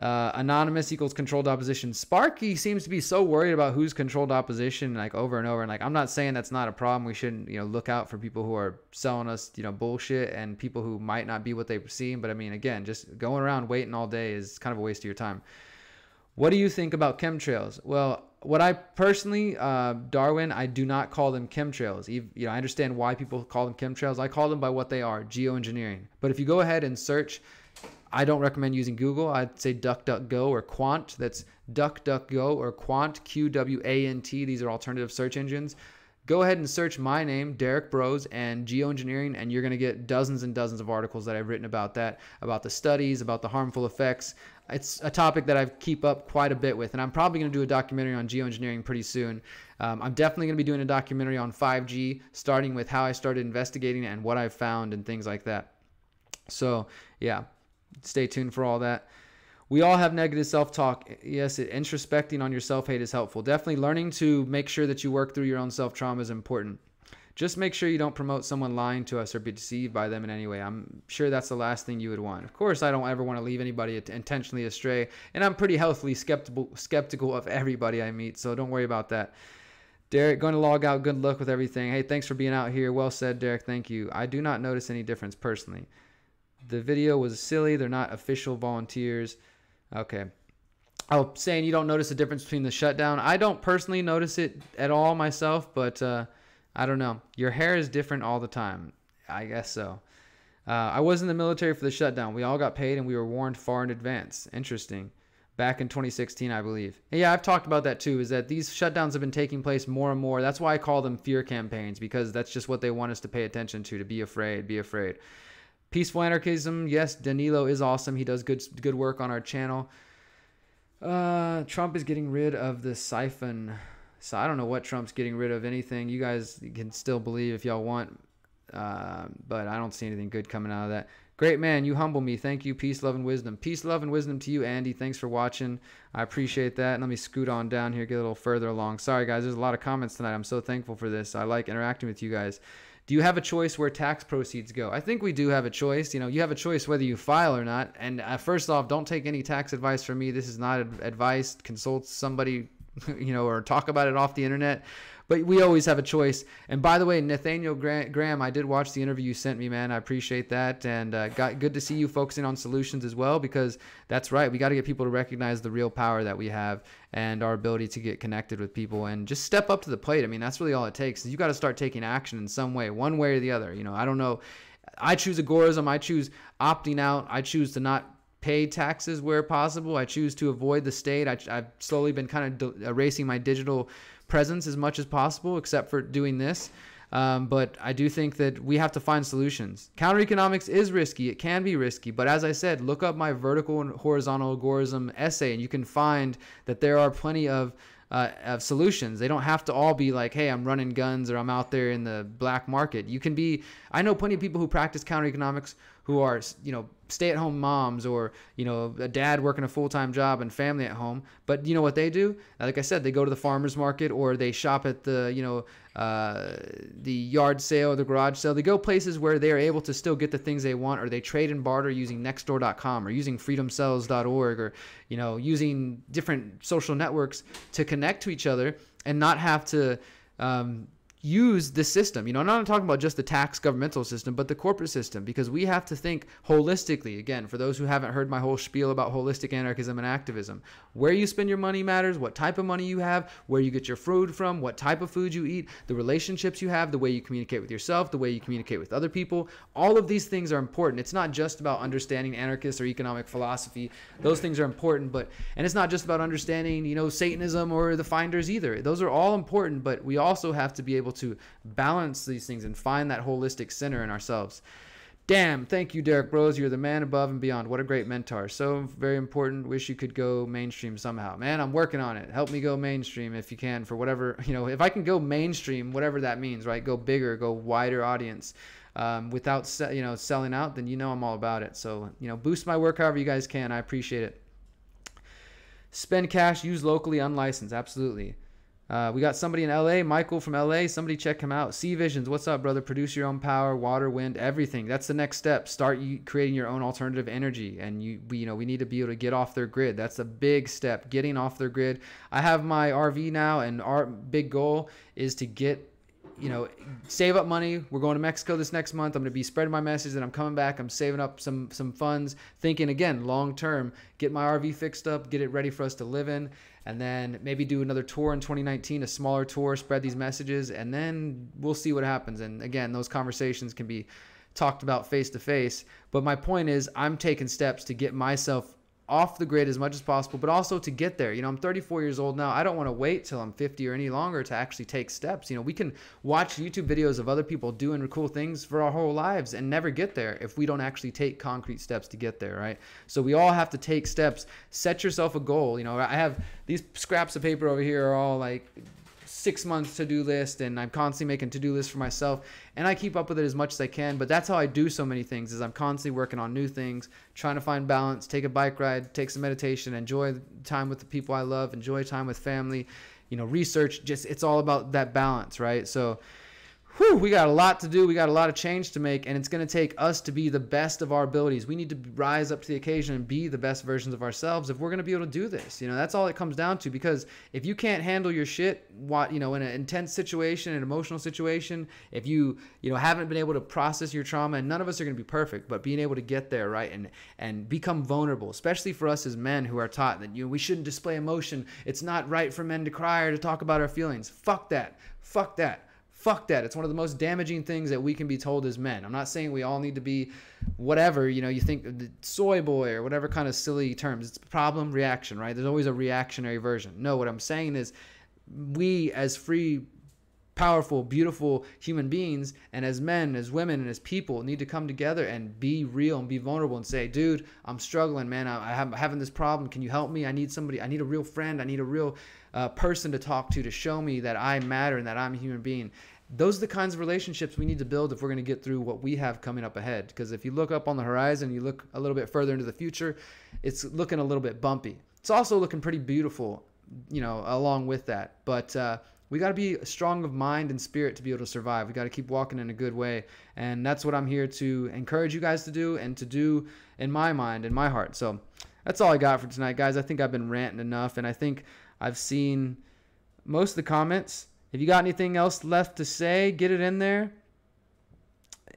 Anonymous equals controlled opposition. Sparky seems to be so worried about who's controlled opposition, like over and over. And like, I'm not saying that's not a problem. We shouldn't, look out for people who are selling us, bullshit, and people who might not be what they seem. But I mean, again, just going around waiting all day is kind of a waste of your time. What do you think about chemtrails? Well, what I personally, Darwin, I do not call them chemtrails. I understand why people call them chemtrails. I call them by what they are, geoengineering. But if you go ahead and search, I don't recommend using Google. I'd say DuckDuckGo or Quant. That's DuckDuckGo or Quant, QWANT. These are alternative search engines. Go ahead and search my name, Derek Bros, and geoengineering, and you're going to get dozens and dozens of articles that I've written about that, about the studies, about the harmful effects. It's a topic that I keep up quite a bit with, and I'm probably going to do a documentary on geoengineering pretty soon. I'm definitely going to be doing a documentary on 5G, starting with how I started investigating and what I've found and things like that. So, yeah. Stay tuned for all that. We all have negative self-talk. Yes, introspecting on your self-hate is helpful. Definitely learning to make sure that you work through your own self-trauma is important. Just make sure you don't promote someone lying to us or be deceived by them in any way. I'm sure that's the last thing you would want. Of course, I don't ever want to leave anybody intentionally astray, and I'm pretty healthily skeptical of everybody I meet, so don't worry about that. Derek, going to log out. Good luck with everything. Hey, thanks for being out here. Well said, Derek. Thank you. I do not notice any difference personally. The video was silly. They're not official volunteers. Okay. Oh, saying you don't notice a difference between the shutdown. I don't personally notice it at all myself, but I don't know. Your hair is different all the time. I guess so. I was in the military for the shutdown. We all got paid and we were warned far in advance. Interesting. Back in 2016, I believe. Yeah, I've talked about that too, is that these shutdowns have been taking place more and more. That's why I call them fear campaigns, because that's just what they want us to pay attention to be afraid, be afraid. Peaceful anarchism, yes, Danilo is awesome. He does good work on our channel. Trump is getting rid of the siphon. So I don't know what Trump's getting rid of anything. You guys can still believe if y'all want, but I don't see anything good coming out of that. Great man, you humble me. Thank you. Peace, love, and wisdom. Peace, love, and wisdom to you, Andy. Thanks for watching. I appreciate that. And let me scoot on down here, get a little further along. Sorry, guys. There's a lot of comments tonight. I'm so thankful for this. I like interacting with you guys. Do you have a choice where tax proceeds go? I think we do have a choice. You have a choice whether you file or not. And first off, don't take any tax advice from me. This is not advice. Consult somebody, or talk about it off the internet. But we always have a choice. And by the way, Nathaniel Graham, I did watch the interview you sent me, man. I appreciate that. And good to see you focusing on solutions as well, because that's right. We got to get people to recognize the real power that we have and our ability to get connected with people and just step up to the plate. I mean, that's really all it takes. You got to start taking action in some way, one way or the other. I don't know. I choose agorism. I choose opting out. I choose to not pay taxes where possible. I choose to avoid the state. I've slowly been kind of erasing my digital presence as much as possible, except for doing this. But I do think that we have to find solutions. Counter economics is risky. It can be risky. But as I said, look up my vertical and horizontal agorism essay, and you can find that there are plenty of solutions. They don't have to all be like, hey, I'm running guns or I'm out there in the black market. I know plenty of people who practice counter economics who are, stay-at-home moms or, a dad working a full-time job and family at home. But you know what they do? Like I said, they go to the farmer's market or they shop at the yard sale or the garage sale. They go places where they are able to still get the things they want, or they trade and barter using nextdoor.com or using freedomcells.org or, using different social networks to connect to each other and not have to use the system. I'm not talking about just the tax governmental system, but the corporate system, because we have to think holistically. Again, for those who haven't heard my whole spiel about holistic anarchism and activism, where you spend your money matters, what type of money you have, where you get your food from, what type of food you eat, the relationships you have, the way you communicate with yourself, the way you communicate with other people. All of these things are important. It's not just about understanding anarchist or economic philosophy. Those things are important, and it's not just about understanding, Satanism or the finders either. Those are all important, but we also have to be able to balance these things and find that holistic center in ourselves. Damn, thank you, Derek Bros. You're the man above and beyond. What a great mentor. So very important. Wish you could go mainstream somehow. Man, I'm working on it. Help me go mainstream if you can, for whatever, if I can go mainstream, whatever that means, right? Go bigger, go wider audience without, selling out, then I'm all about it. So, boost my work however you guys can. I appreciate it. Spend cash, use locally, unlicensed. Absolutely. We got somebody in LA, Michael from LA. Somebody check him out. Sea Visions, what's up, brother? Produce your own power, water, wind, everything. That's the next step. Start creating your own alternative energy, and we need to be able to get off their grid. That's a big step, getting off their grid. I have my RV now, and our big goal is to get, save up money. We're going to Mexico this next month. I'm going to be spreading my message that I'm coming back. I'm saving up some funds, thinking again long term, get my RV fixed up, get it ready for us to live in. And then maybe do another tour in 2019, a smaller tour, spread these messages, and then we'll see what happens. And again, those conversations can be talked about face to face. But my point is, I'm taking steps to get myself off the grid as much as possible, but also to get there. I'm 34 years old now. I don't want to wait till I'm 50 or any longer to actually take steps. We can watch YouTube videos of other people doing cool things for our whole lives and never get there if we don't actually take concrete steps to get there, right? So we all have to take steps. Set yourself a goal. I have these scraps of paper over here are all like 6 months to-do list, and I'm constantly making to-do lists for myself, and I keep up with it as much as I can. But that's how I do so many things, is I'm constantly working on new things, trying to find balance, take a bike ride, take some meditation, enjoy time with the people I love, enjoy time with family, research. Just, it's all about that balance, right? So we got a lot to do. We got a lot of change to make, and it's going to take us to be the best of our abilities. We need to rise up to the occasion and be the best versions of ourselves if we're going to be able to do this. That's all it comes down to, because if you can't handle your shit, in an intense situation, an emotional situation, if you haven't been able to process your trauma, and none of us are going to be perfect, but being able to get there, right, and become vulnerable, especially for us as men who are taught that we shouldn't display emotion. It's not right for men to cry or to talk about our feelings. Fuck that. Fuck that. Fuck that. It's one of the most damaging things that we can be told as men. I'm not saying we all need to be whatever, you think the soy boy or whatever kind of silly terms. It's problem, reaction, right? There's always a reactionary version. No, what I'm saying is we as free, powerful, beautiful human beings, and as men, as women, and as people need to come together and be real and be vulnerable and say, dude, I'm struggling, man. I'm having this problem. Can you help me? I need somebody. I need a real friend. I need a real person to talk to show me that I matter and that I'm a human being. Those are the kinds of relationships we need to build if we're going to get through what we have coming up ahead. Because if you look up on the horizon, you look a little bit further into the future, it's looking a little bit bumpy. It's also looking pretty beautiful, along with that. But we got to be strong of mind and spirit to be able to survive. We got to keep walking in a good way. And that's what I'm here to encourage you guys to do, and to do in my mind and my heart. So that's all I got for tonight, guys. I think I've been ranting enough, and I think I've seen most of the comments. If you got anything else left to say, get it in there,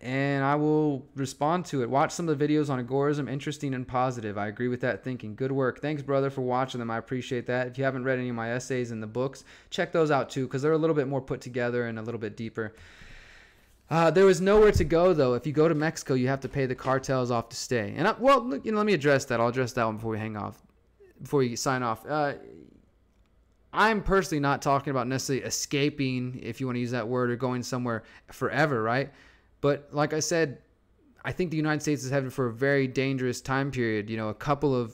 and I will respond to it. Watch some of the videos on agorism, interesting and positive. I agree with that thinking. Good work. Thanks, brother, for watching them. I appreciate that. If you haven't read any of my essays in the books, check those out too, because they're a little bit more put together and a little bit deeper. There was nowhere to go, though. If you go to Mexico, you have to pay the cartels off to stay. And let me address that. I'll address that one before we sign off. I'm personally not talking about necessarily escaping, if you want to use that word, or going somewhere forever, right? But like I said, I think the United States is headed for a very dangerous time period. A couple of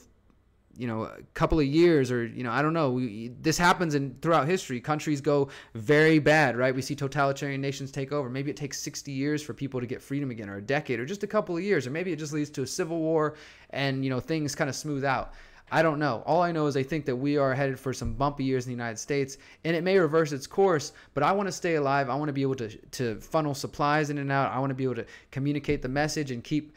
years, or I don't know. This happens throughout history. Countries go very bad, right? We see totalitarian nations take over. Maybe it takes 60 years for people to get freedom again, or a decade, or just a couple of years, or maybe it just leads to a civil war, and things kind of smooth out. I don't know. All I know is I think that we are headed for some bumpy years in the United States, and it may reverse its course, but I want to stay alive. I want to be able to funnel supplies in and out. I want to be able to communicate the message and keep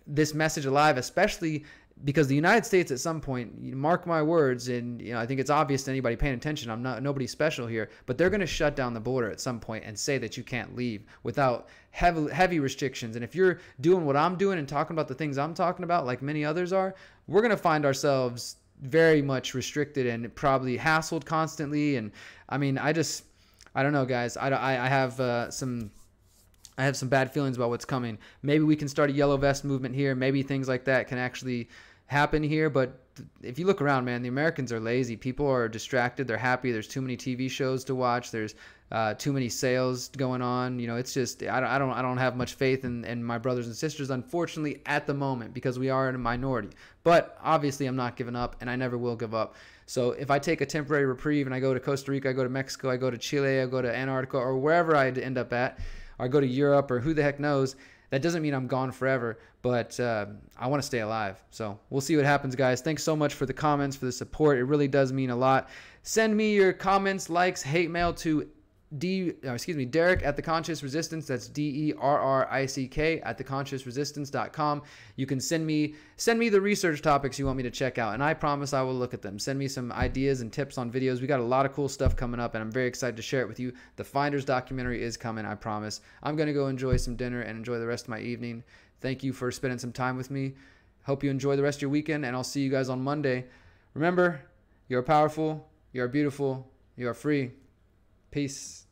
this message alive, especially because the United States at some point, mark my words, and I think it's obvious to anybody paying attention, I'm not nobody special here, but they're going to shut down the border at some point and say that you can't leave without heavy restrictions. And if you're doing what I'm doing and talking about the things I'm talking about, like many others are, we're going to find ourselves very much restricted and probably hassled constantly. And I mean, I don't know, guys. I have some bad feelings about what's coming. Maybe we can start a yellow vest movement here. Maybe things like that can actually happen here, but if you look around, man, the Americans are lazy. People are distracted. They're happy. There's too many TV shows to watch. There's too many sales going on. You know, it's just I don't have much faith in my brothers and sisters, unfortunately, at the moment, because we are in a minority. But obviously, I'm not giving up, and I never will give up. So if I take a temporary reprieve and I go to Costa Rica, I go to Mexico, I go to Chile, I go to Antarctica, or wherever I end up at, or I go to Europe, or who the heck knows, that doesn't mean I'm gone forever, but I want to stay alive. So we'll see what happens, guys. Thanks so much for the comments, for the support. It really does mean a lot. Send me your comments, likes, hate mail to Derek at The Conscious Resistance. That's DERRICK at theconsciousresistance.com. You can send me the research topics you want me to check out, and I promise I will look at them. Send me some ideas and tips on videos. We got a lot of cool stuff coming up, and I'm very excited to share it with you. The Finders documentary is coming, I promise. I'm going to go enjoy some dinner and enjoy the rest of my evening. Thank you for spending some time with me. Hope you enjoy the rest of your weekend, and I'll see you guys on Monday. Remember, you are powerful, you are beautiful, you are free. Peace.